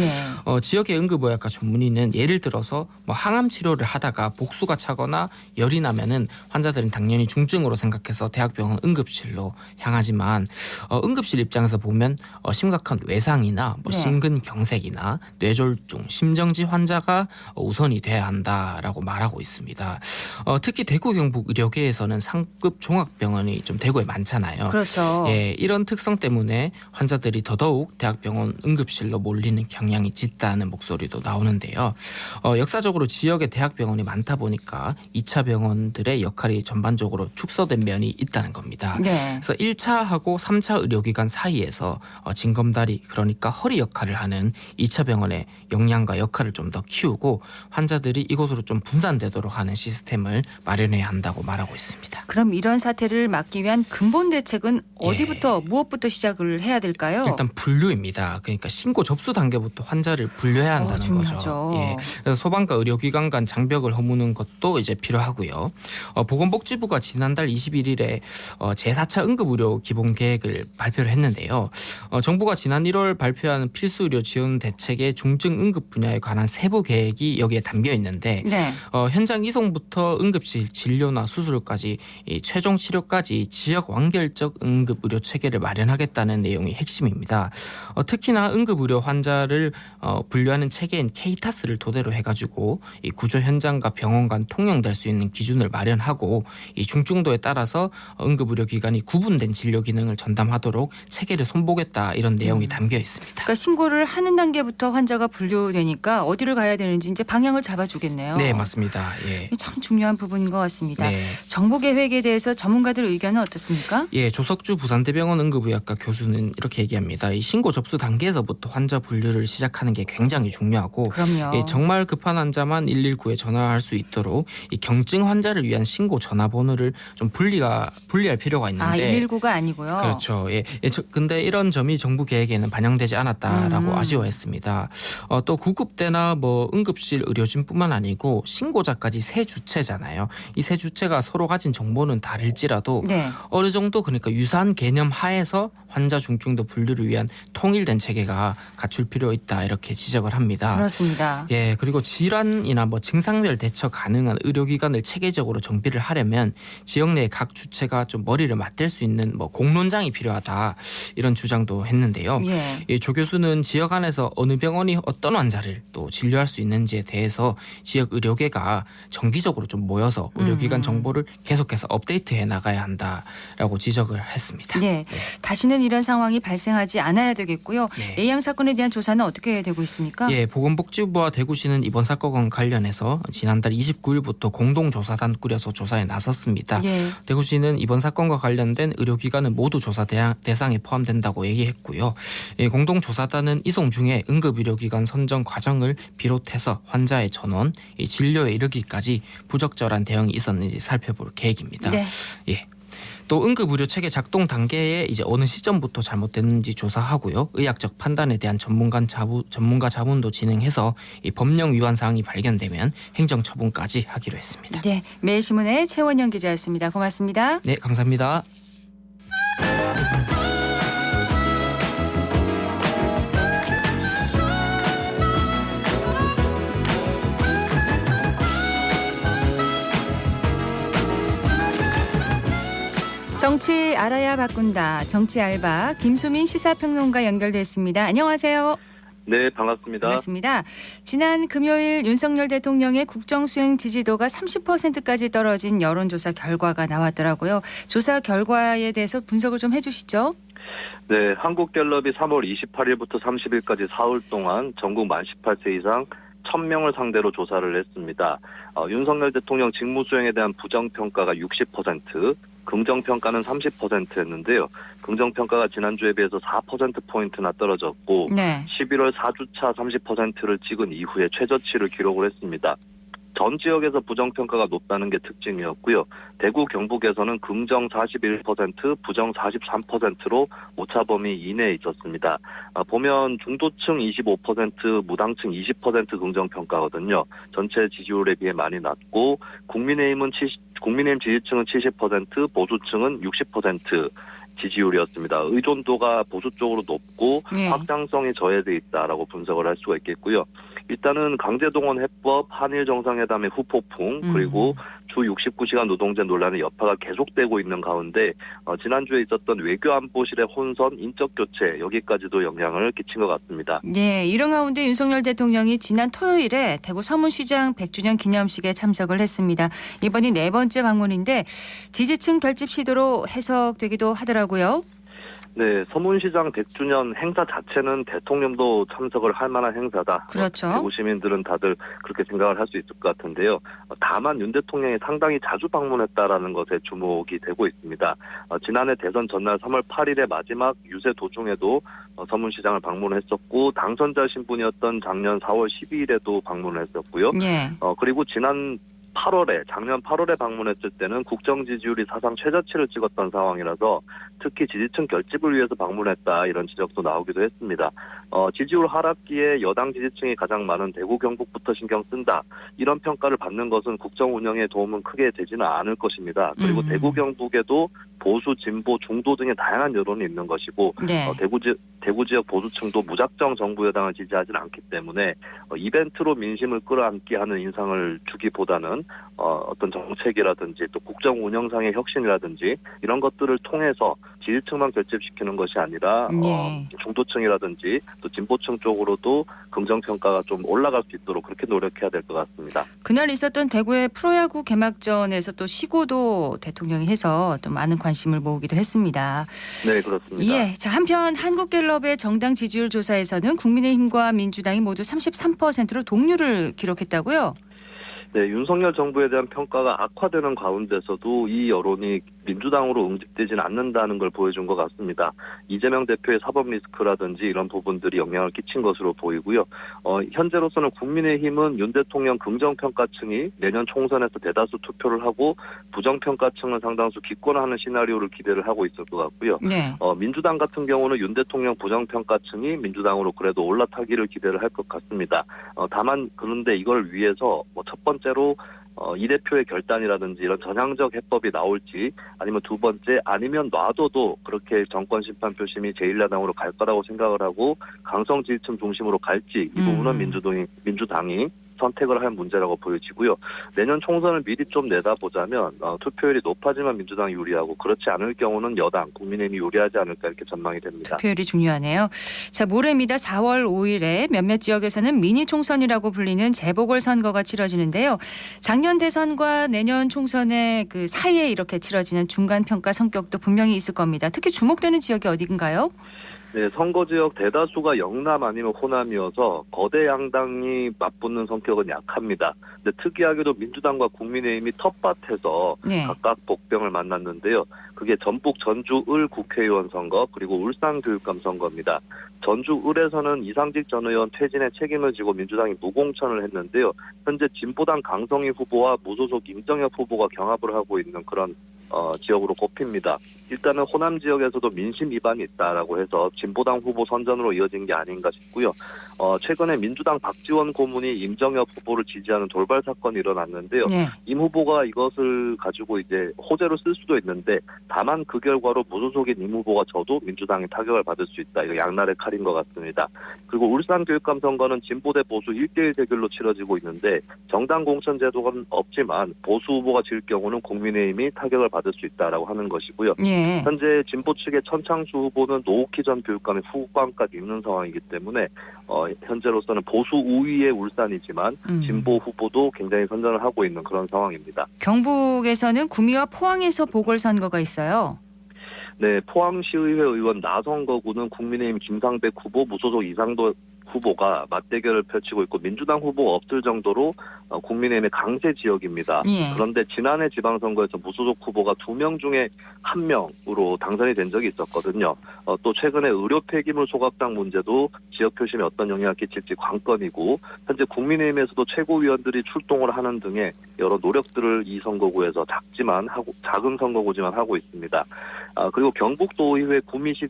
지역의 응급의학과 전문의는 예를 들어서 항암 치료를 하다가 복수가 차거나 열이 나면은 환자들은 당연히 중증으로 생각해서 대학병원 응급실로 향하지만 응급실 입장에서 보면 심각한 외상이나 심근경색이나 뇌졸중, 심정 환자가 우선이 돼야 한다라고 말하고 있습니다. 특히 대구 경북 의료계에서는 상급 종합병원이 좀 대구에 많잖아요. 그렇죠. 이런 특성 때문에 환자들이 더더욱 대학병원 응급실로 몰리는 경향이 짙다는 목소리도 나오는데요. 역사적으로 지역에 대학병원이 많다 보니까 2차 병원들의 역할이 전반적으로 축소된 면이 있다는 겁니다. 그래서 1차하고 3차 의료기관 사이에서 징검다리, 그러니까 허리 역할을 하는 2차 병원의 역량과 역할을 좀 더 키우고 환자들이 이곳으로 좀 분산되도록 하는 시스템을 마련해야 한다고 말하고 있습니다. 그럼 이런 사태를 막기 위한 근본 대책은 어디부터 무엇부터 시작을 해야 될까요? 일단 분류입니다. 그러니까 신고 접수 단계부터 환자를 분류해야 한다는 중요하죠. 거죠. 그래서 소방과 의료기관 간 장벽을 허무는 것도 이제 필요하고요. 보건복지부가 지난달 21일에 제4차 응급의료 기본계획을 발표를 했는데요. 정부가 지난 1월 발표한 필수의료 지원 대책의 중증 응급 분야에 관한 관한 세부 계획이 여기에 담겨 있는데 네. 현장 이송부터 응급실 진료나 수술까지 이 최종 치료까지 지역 완결적 응급 의료 체계를 마련하겠다는 내용이 핵심입니다. 특히나 응급 의료 환자를 분류하는 체계인 케이타스를 토대로 해가지고 이 구조 현장과 병원 간 통용될 수 있는 기준을 마련하고 이 중증도에 따라서 응급 의료 기관이 구분된 진료 기능을 전담하도록 체계를 손보겠다 이런 내용이 담겨 있습니다. 그러니까 신고를 하는 단계부터 환자가 분류되니까 어디를 가야 되는지 이제 방향을 잡아주겠네요. 네, 맞습니다. 예. 참 중요한 부분인 것 같습니다. 네. 정보 계획에 대해서 전문가들 의견은 어떻습니까? 예, 조석주 부산대병원 응급의학과 교수는 이렇게 얘기합니다. 이 신고 접수 단계에서부터 환자 분류를 시작하는 게 굉장히 중요하고, 그럼요. 예, 정말 급한 환자만 119에 전화할 수 있도록 이 경증 환자를 위한 신고 전화번호를 좀 분리할 필요가 있는데. 119가 아니고요. 그렇죠. 예. 근데 이런 점이 정부 계획에는 반영되지 않았다라고 아쉬워했습니다. 또 구급대나 뭐 응급실 의료진뿐만 아니고 신고자까지 세 주체잖아요. 이 세 주체가 서로 가진 정보는 다를지라도 네. 어느 정도 그러니까 유사한 개념 하에서 환자 중증도 분류를 위한 통일된 체계가 갖출 필요 있다 이렇게 지적을 합니다. 그렇습니다. 예, 그리고 질환이나 뭐 증상별 대처 가능한 의료기관을 체계적으로 정비를 하려면 지역 내 각 주체가 좀 머리를 맞댈 수 있는 뭐 공론장이 필요하다 이런 주장도 했는데요. 예. 예, 조 교수는 지역 안에서 어느 병원이 어떤 환자를 또 진료할 수 있는지에 대해서 지역 의료계가 정기적으로 좀 모여서 의료기관 정보를 계속해서 업데이트해 나가야 한다라고 지적을 했습니다. 네. 다시는 이런 상황이 발생하지 않아야 되겠고요. 네. A양 사건에 대한 조사는 어떻게 되고 있습니까? 예, 보건복지부와 대구시는 이번 사건 관련해서 지난달 29일부터 공동조사단 꾸려서 조사에 나섰습니다. 예. 대구시는 이번 사건과 관련된 의료기관은 모두 조사 대상에 포함된다고 얘기했고요. 예, 공동조사단은 이송 중에 응급의료기관 선정 과정을 비롯해서 환자의 전원, 진료에 이르기까지 부적절한 대응이 있었는지 살펴볼 계획입니다. 네. 예. 또 응급의료 체계 작동 단계에 이제 어느 시점부터 잘못됐는지 조사하고요. 의학적 판단에 대한 전문가 자문도 진행해서 이 법령 위반 사항이 발견되면 행정 처분까지 하기로 했습니다. 네, 매일신문의 최원영 기자였습니다. 고맙습니다. 네, 감사합니다. 정치 알아야 바꾼다. 정치 알바 김수민 시사평론가 연결됐습니다. 안녕하세요. 네, 반갑습니다. 반갑습니다. 지난 금요일 윤석열 대통령의 국정수행 지지도가 30%까지 떨어진 여론조사 결과가 나왔더라고요. 조사 결과에 대해서 분석을 좀 해주시죠. 네, 한국갤럽이 3월 28일부터 30일까지 4월 동안 전국 만 18세 이상 1000명을 상대로 조사를 했습니다. 윤석열 대통령 직무수행에 대한 부정평가가 60%, 긍정평가는 30%였는데요. 긍정평가가 지난주에 비해서 4%포인트나 떨어졌고 네. 11월 4주차 30%를 찍은 이후에 최저치를 기록을 했습니다. 전 지역에서 부정평가가 높다는 게 특징이었고요. 대구 경북에서는 긍정 41%, 부정 43%로 오차범위 이내에 있었습니다. 보면 중도층 25%, 무당층 20% 긍정평가거든요. 전체 지지율에 비해 많이 낮고 국민의힘 지지층은 70%, 보수층은 60% 지지율이었습니다. 의존도가 보수 쪽으로 높고 확장성이 저해돼 있다라고 분석을 할 수가 있겠고요. 일단은 강제동원 해법, 한일 정상회담의 후폭풍, 그리고 주 69시간 노동제 논란의 여파가 계속되고 있는 가운데 지난주에 있었던 외교안보실의 혼선, 인적 교체 여기까지도 영향을 끼친 것 같습니다. 네, 이런 가운데 윤석열 대통령이 지난 토요일에 대구 서문시장 100주년 기념식에 참석을 했습니다. 이번이 네 번째 방문인데 지지층 결집 시도로 해석되기도 하더라고요. 네, 서문시장 100주년 행사 자체는 대통령도 참석을 할 만한 행사다. 그렇죠. 대구 시민들은 다들 그렇게 생각을 할 수 있을 것 같은데요. 다만 윤 대통령이 상당히 자주 방문했다라는 것에 주목이 되고 있습니다. 지난해 대선 전날 3월 8일의 마지막 유세 도중에도 서문시장을 방문했었고 당선자 신분이었던 작년 4월 12일에도 방문을 했었고요. 네. 그리고 지난 작년 8월에 방문했을 때는 국정 지지율이 사상 최저치를 찍었던 상황이라서 특히 지지층 결집을 위해서 방문했다 이런 지적도 나오기도 했습니다. 지지율 하락기에 여당 지지층이 가장 많은 대구 경북부터 신경 쓴다 이런 평가를 받는 것은 국정 운영에 도움은 크게 되지는 않을 것입니다. 그리고 대구 경북에도 보수, 진보, 중도 등의 다양한 여론이 있는 것이고 네. 대구 지역 보수층도 무작정 정부 여당을 지지하지 않기 때문에 이벤트로 민심을 끌어안게 하는 인상을 주기보다는 어떤 정책이라든지 또 국정 운영상의 혁신이라든지 이런 것들을 통해서 지지층만 결집시키는 것이 아니라 네. 중도층이라든지 또 진보층 쪽으로도 긍정평가가 좀 올라갈 수 있도록 그렇게 노력해야 될 것 같습니다. 그날 있었던 대구의 프로야구 개막전에서 또 시구도 대통령이 해서 또 많은 관심을 모으기도 했습니다. 네, 그렇습니다. 예, 자 한편 한국갤럽의 정당 지지율 조사에서는 국민의힘과 민주당이 모두 33%로 동률을 기록했다고요? 네, 윤석열 정부에 대한 평가가 악화되는 가운데서도 이 여론이 민주당으로 응집되지는 않는다는 걸 보여준 것 같습니다. 이재명 대표의 사법 리스크라든지 이런 부분들이 영향을 끼친 것으로 보이고요. 현재로서는 국민의힘은 윤 대통령 긍정평가층이 내년 총선에서 대다수 투표를 하고 부정평가층은 상당수 기권하는 시나리오를 기대를 하고 있을 것 같고요. 네. 민주당 같은 경우는 윤 대통령 부정평가층이 민주당으로 그래도 올라타기를 기대를 할 것 같습니다. 다만 그런데 이걸 위해서 첫 번째로 이 대표의 결단이라든지 이런 전향적 해법이 나올지 아니면 두 번째 아니면 놔둬도 그렇게 정권 심판 표심이 제1야당으로 갈 거라고 생각을 하고 강성 지지층 중심으로 갈지 이 부분은 민주당이 선택을 할 문제라고 보여지고요. 내년 총선을 미리 좀 내다보자면 투표율이 높아지면 민주당이 유리하고 그렇지 않을 경우는 여당, 국민의힘이 유리하지 않을까 이렇게 전망이 됩니다. 투표율이 중요하네요. 자, 모레입니다. 4월 5일에 몇몇 지역에서는 미니 총선이라고 불리는 재보궐선거가 치러지는데요. 작년 대선과 내년 총선의 그 사이에 이렇게 치러지는 중간평가 성격도 분명히 있을 겁니다. 특히 주목되는 지역이 어딘가요? 네, 선거 지역 대다수가 영남 아니면 호남이어서 거대 양당이 맞붙는 성격은 약합니다. 근데 특이하게도 민주당과 국민의힘이 텃밭에서 네. 각각 복병을 만났는데요. 그게 전북 전주 을 국회의원 선거 그리고 울산 교육감 선거입니다. 전주 을에서는 이상직 전 의원 퇴진의 책임을 지고 민주당이 무공천을 했는데요. 현재 진보당 강성희 후보와 무소속 임정혁 후보가 경합을 하고 있는 그런 지역으로 꼽힙니다. 일단은 호남 지역에서도 민심 위반이 있다라고 해서 진보당 후보 선전으로 이어진 게 아닌가 싶고요. 최근에 민주당 박지원 고문이 임정혁 후보를 지지하는 돌발 사건이 일어났는데요. 네. 임 후보가 이것을 가지고 이제 호재로 쓸 수도 있는데 다만 그 결과로 무소속인 임 후보가 져도 민주당이 타격을 받을 수 있다. 이거 양날의 칼인 것 같습니다. 그리고 울산 교육감 선거는 진보 대 보수 1대1 대결로 치러지고 있는데 정당 공천 제도가 없지만 보수 후보가 질 경우는 국민의힘이 타격을 받을 수 있다라고 하는 것이고요. 예. 현재 진보 측의 천창수 후보는 노욱희 전 교육감의 후광까지 있는 상황이기 때문에 현재로서는 보수 우위의 울산이지만 진보 후보도 굉장히 선전을 하고 있는 그런 상황입니다. 경북에서는 구미와 포항에서 보궐선거가 있어요. 네, 포항시의회 의원 나선거구는 국민의힘 김상백 후보, 무소속 이상도 후보가 맞대결을 펼치고 있고 민주당 후보가 없을 정도로 국민의힘의 강세 지역입니다. 예. 그런데 지난해 지방선거에서 무소속 후보가 2명 중에 1명으로 당선이 된 적이 있었거든요. 또 최근에 의료 폐기물 소각당 문제도 지역 표심에 어떤 영향을 끼칠지 관건이고 현재 국민의힘에서도 최고위원들이 출동을 하는 등의 여러 노력들을 이 선거구에서 작은 선거구지만 하고 있습니다. 그리고 경북도의회 구미시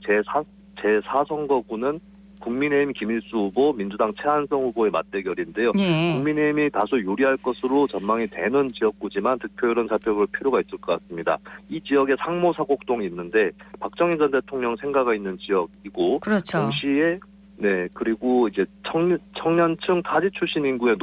제4선거구는 국민의힘 김일수 후보, 민주당 최한성 후보의 맞대결인데요. 예. 국민의힘이 다소 유리할 것으로 전망이 되는 지역구지만 득표율은 살펴볼 필요가 있을 것 같습니다. 이 지역에 상모사곡동이 있는데 박정희 전 대통령 생가가 있는 지역이고 그렇죠. 동시에 네, 그리고 이제 청년층 타지 출신 인구의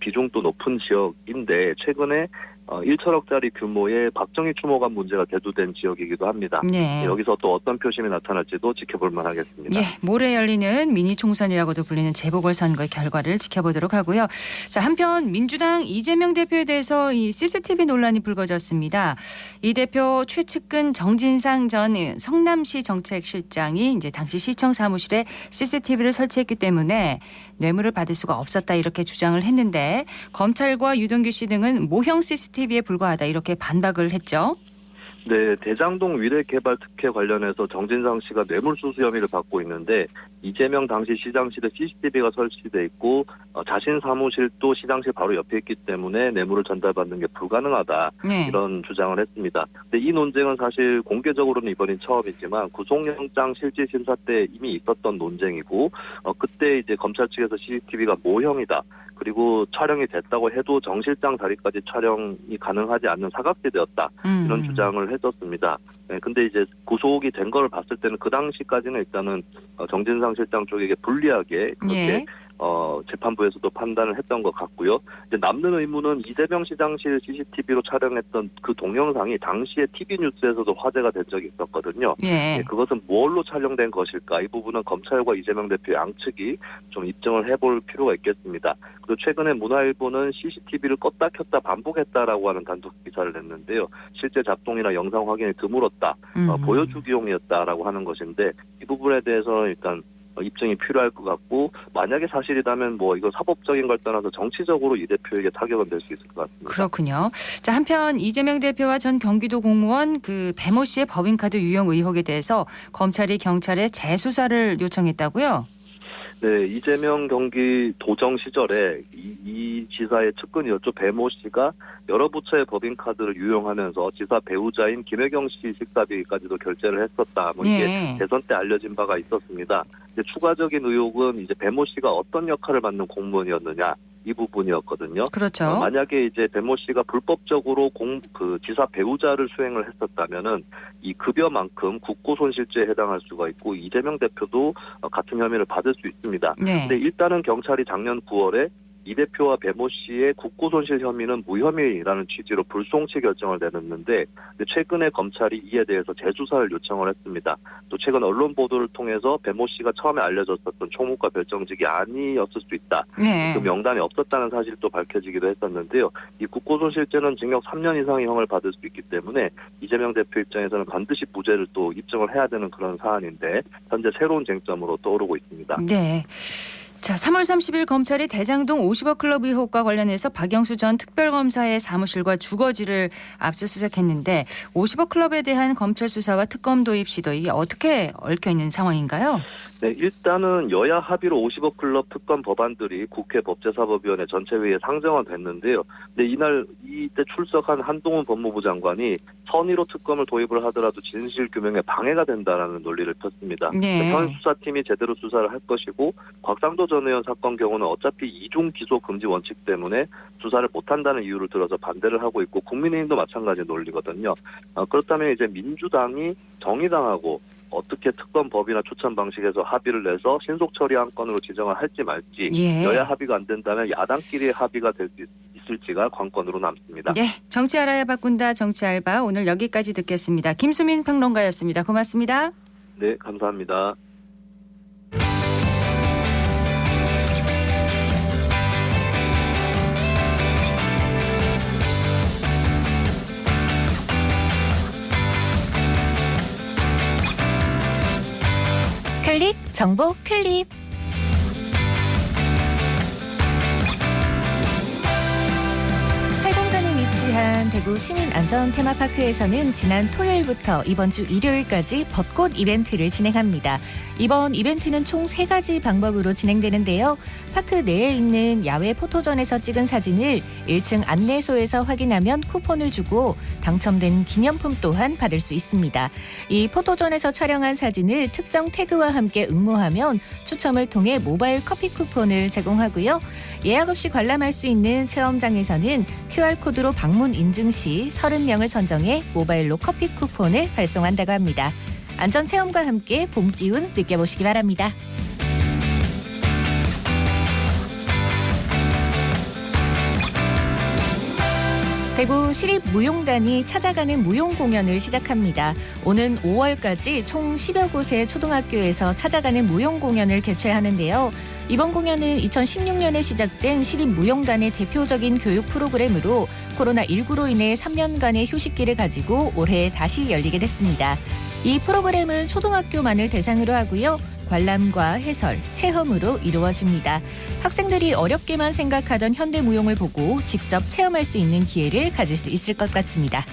비중도 높은 지역인데 최근에 1천억짜리 규모의 박정희 추모관 문제가 대두된 지역이기도 합니다. 네. 여기서 또 어떤 표심이 나타날지도 지켜볼 만하겠습니다. 예, 모레 열리는 미니 총선이라고도 불리는 재보궐선거의 결과를 지켜보도록 하고요. 자, 한편 민주당 이재명 대표에 대해서 이 CCTV 논란이 불거졌습니다. 이 대표 최측근 정진상 전 성남시 정책실장이 이제 당시 시청 사무실에 CCTV를 설치했기 때문에 뇌물을 받을 수가 없었다 이렇게 주장을 했는데 검찰과 유동규 씨 등은 모형 CCTV에 불과하다 이렇게 반박을 했죠. 네, 대장동 위례개발 특혜 관련해서 정진상 씨가 뇌물수수 혐의를 받고 있는데 이재명 당시 시장실에 CCTV가 설치돼 있고 자신 사무실도 시장실 바로 옆에 있기 때문에 뇌물을 전달받는 게 불가능하다. 네. 이런 주장을 했습니다. 근데 이 논쟁은 사실 공개적으로는 이번이 처음이지만 구속영장 실질 심사 때 이미 있었던 논쟁이고 그때 이제 검찰 측에서 CCTV가 모형이다. 그리고 촬영이 됐다고 해도 정 실장 자리까지 촬영이 가능하지 않는 사각지대였다. 이런 주장을 했었습니다. 네, 근데 이제 구속이 된 걸 봤을 때는 그 당시까지는 일단은 정진상 실장 쪽에게 불리하게 그렇게 예. 재판부에서도 판단을 했던 것 같고요. 이제 남는 의문은 이재명 시장실 CCTV로 촬영했던 그 동영상이 당시에 TV 뉴스에서도 화제가 된 적이 있었거든요. 예. 네, 그것은 뭘로 촬영된 것일까? 이 부분은 검찰과 이재명 대표 양측이 좀 입증을 해볼 필요가 있겠습니다. 그리고 최근에 문화일보는 CCTV를 껐다 켰다 반복했다라고 하는 단독 기사를 냈는데요. 실제 작동이나 영상 확인이 드물었다. 보여주기용이었다라고 하는 것인데 이 부분에 대해서 일단 입증이 필요할 것 같고 만약에 사실이라면 뭐 이거 사법적인 걸 떠나서 정치적으로 이 대표에게 타격은 될 수 있을 것 같습니다. 그렇군요. 자, 한편 이재명 대표와 전 경기도 공무원 그 배모 씨의 법인카드 유용 의혹에 대해서 검찰이 경찰에 재수사를 요청했다고요? 네, 이재명 경기도정 시절에 이 지사의 측근이었죠. 배모 씨가 여러 부처의 법인카드를 유용하면서 지사 배우자인 김혜경 씨 식사비까지도 결제를 했었다. 뭐 이게 예. 대선 때 알려진 바가 있었습니다. 이제 추가적인 의혹은 이제 배모 씨가 어떤 역할을 맡는 공무원이었느냐. 이 부분이었거든요. 그렇죠. 만약에 이제 배모 씨가 불법적으로 지사 배우자를 수행을 했었다면은 이 급여만큼 국고손실죄에 해당할 수가 있고 이재명 대표도 같은 혐의를 받을 수 있습니다. 네. 근데 일단은 경찰이 작년 9월에 이 대표와 배모 씨의 국고손실 혐의는 무혐의라는 취지로 불송치 결정을 내렸는데 최근에 검찰이 이에 대해서 재수사를 요청을 했습니다. 또 최근 언론 보도를 통해서 배모 씨가 처음에 알려졌었던 총무과 별정직이 아니었을 수 있다. 네. 그 명단에 없었다는 사실도 밝혀지기도 했었는데요. 이 국고손실죄는 징역 3년 이상의 형을 받을 수 있기 때문에 이재명 대표 입장에서는 반드시 무죄를 또 입증을 해야 되는 그런 사안인데 현재 새로운 쟁점으로 떠오르고 있습니다. 네. 자, 3월 30일 검찰이 대장동 50억 클럽 의혹과 관련해서 박영수 전 특별검사의 사무실과 주거지를 압수수색했는데 50억 클럽에 대한 검찰 수사와 특검 도입 시도 이게 어떻게 얽혀 있는 상황인가요? 네, 일단은 여야 합의로 50억 클럽 특검 법안들이 국회 법제사법위원회 전체회의에 상정은 됐는데요. 근데 이때 출석한 한동훈 법무부 장관이 선의로 특검을 도입을 하더라도 진실 규명에 방해가 된다라는 논리를 폈습니다. 네. 현 수사팀이 제대로 수사를 할 것이고 곽상도 전 의원 사건 경우는 어차피 이중 기소 금지 원칙 때문에 수사를 못한다는 이유를 들어서 반대를 하고 있고 국민의힘도 마찬가지 논리거든요. 그렇다면 이제 민주당이 정의당하고 어떻게 특검 법이나 추천 방식에서 합의를 내서 신속 처리 한 건으로 지정을 할지 말지 예. 여야 합의가 안 된다면 야당끼리의 합의가 될 수 있을지가 관건으로 남습니다. 네, 정치 알아야 바꾼다 정치 알바 오늘 여기까지 듣겠습니다. 김수민 평론가였습니다. 고맙습니다. 네, 감사합니다. 클릭 정보 클립. 팔공산에 위치한 대구 시민안전 테마파크에서는 지난 토요일부터 이번 주 일요일까지 벚꽃 이벤트를 진행합니다. 이번 이벤트는 총 3가지 방법으로 진행되는데요. 파크 내에 있는 야외 포토존에서 찍은 사진을 1층 안내소에서 확인하면 쿠폰을 주고 당첨된 기념품 또한 받을 수 있습니다. 이 포토존에서 촬영한 사진을 특정 태그와 함께 응모하면 추첨을 통해 모바일 커피 쿠폰을 제공하고요. 예약 없이 관람할 수 있는 체험장에서는 QR코드로 방문 인증 시 30명을 선정해 모바일로 커피 쿠폰을 발송한다고 합니다. 안전체험과 함께 봄 기운 느껴보시기 바랍니다. 대구 시립무용단이 찾아가는 무용 공연을 시작합니다. 오는 5월까지 총 10여 곳의 초등학교에서 찾아가는 무용 공연을 개최하는데요. 이번 공연은 2016년에 시작된 시립무용단의 대표적인 교육 프로그램으로 코로나19로 인해 3년간의 휴식기를 가지고 올해 다시 열리게 됐습니다. 이 프로그램은 초등학교만을 대상으로 하고요. 관람과 해설, 체험으로 이루어집니다. 학생들이 어렵게만 생각하던 현대무용을 보고 직접 체험할 수 있는 기회를 가질 수 있을 것 같습니다.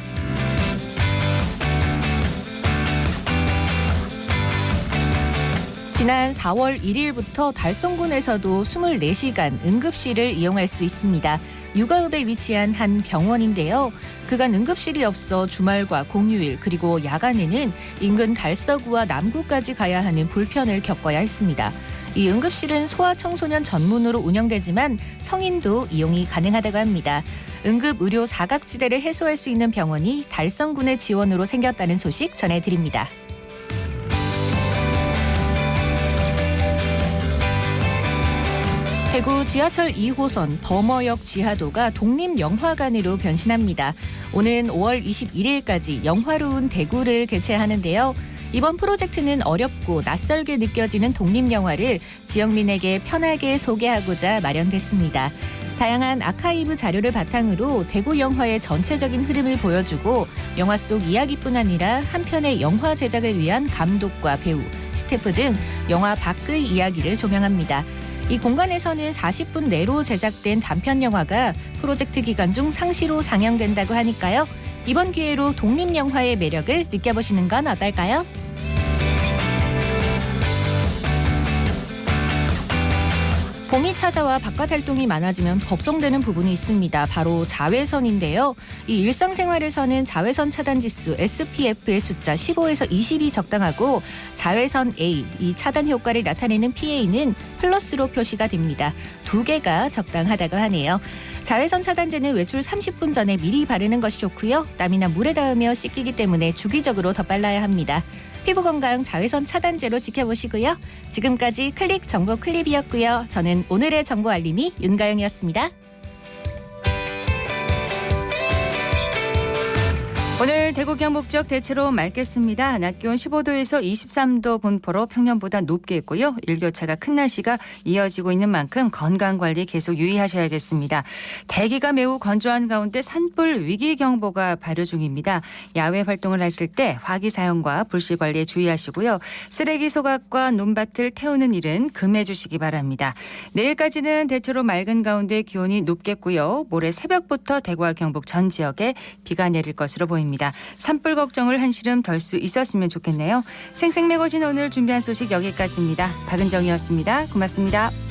지난 4월 1일부터 달성군에서도 24시간 응급실을 이용할 수 있습니다. 육아읍에 위치한 한 병원인데요. 그간 응급실이 없어 주말과 공휴일 그리고 야간에는 인근 달서구와 남구까지 가야 하는 불편을 겪어야 했습니다. 이 응급실은 소아청소년 전문으로 운영되지만 성인도 이용이 가능하다고 합니다. 응급의료 사각지대를 해소할 수 있는 병원이 달성군의 지원으로 생겼다는 소식 전해드립니다. 대구 지하철 2호선 범어역 지하도가 독립영화관으로 변신합니다. 오는 5월 21일까지 영화로운 대구를 개최하는데요. 이번 프로젝트는 어렵고 낯설게 느껴지는 독립영화를 지역민에게 편하게 소개하고자 마련됐습니다. 다양한 아카이브 자료를 바탕으로 대구 영화의 전체적인 흐름을 보여주고 영화 속 이야기뿐 아니라 한 편의 영화 제작을 위한 감독과 배우, 스태프 등 영화 밖의 이야기를 조명합니다. 이 공간에서는 40분 내로 제작된 단편 영화가 프로젝트 기간 중 상시로 상영된다고 하니까요. 이번 기회로 독립영화의 매력을 느껴보시는 건 어떨까요? 봄이 찾아와 바깥 활동이 많아지면 걱정되는 부분이 있습니다. 바로 자외선인데요. 이 일상생활에서는 자외선 차단 지수 SPF의 숫자 15에서 20이 적당하고 자외선 A, 이 차단 효과를 나타내는 PA는 플러스로 표시가 됩니다. 2개가 적당하다고 하네요. 자외선 차단제는 외출 30분 전에 미리 바르는 것이 좋고요. 땀이나 물에 닿으며 씻기기 때문에 주기적으로 덧발라야 합니다. 피부 건강 자외선 차단제로 지켜보시고요. 지금까지 클릭 정보 클립이었고요. 저는 오늘의 정보 알림이 윤가영이었습니다. 오늘 대구 경북지역 대체로 맑겠습니다. 낮 기온 15도에서 23도 분포로 평년보다 높게 있고요. 일교차가 큰 날씨가 이어지고 있는 만큼 건강관리 계속 유의하셔야겠습니다. 대기가 매우 건조한 가운데 산불 위기경보가 발효 중입니다. 야외 활동을 하실 때 화기 사용과 불씨 관리에 주의하시고요. 쓰레기 소각과 논밭을 태우는 일은 금해 주시기 바랍니다. 내일까지는 대체로 맑은 가운데 기온이 높겠고요. 모레 새벽부터 대구와 경북 전 지역에 비가 내릴 것으로 보입니다. 산불 걱정을 한시름 덜 수 있었으면 좋겠네요. 생생매거진 오늘 준비한 소식 여기까지입니다. 박은정이었습니다. 고맙습니다.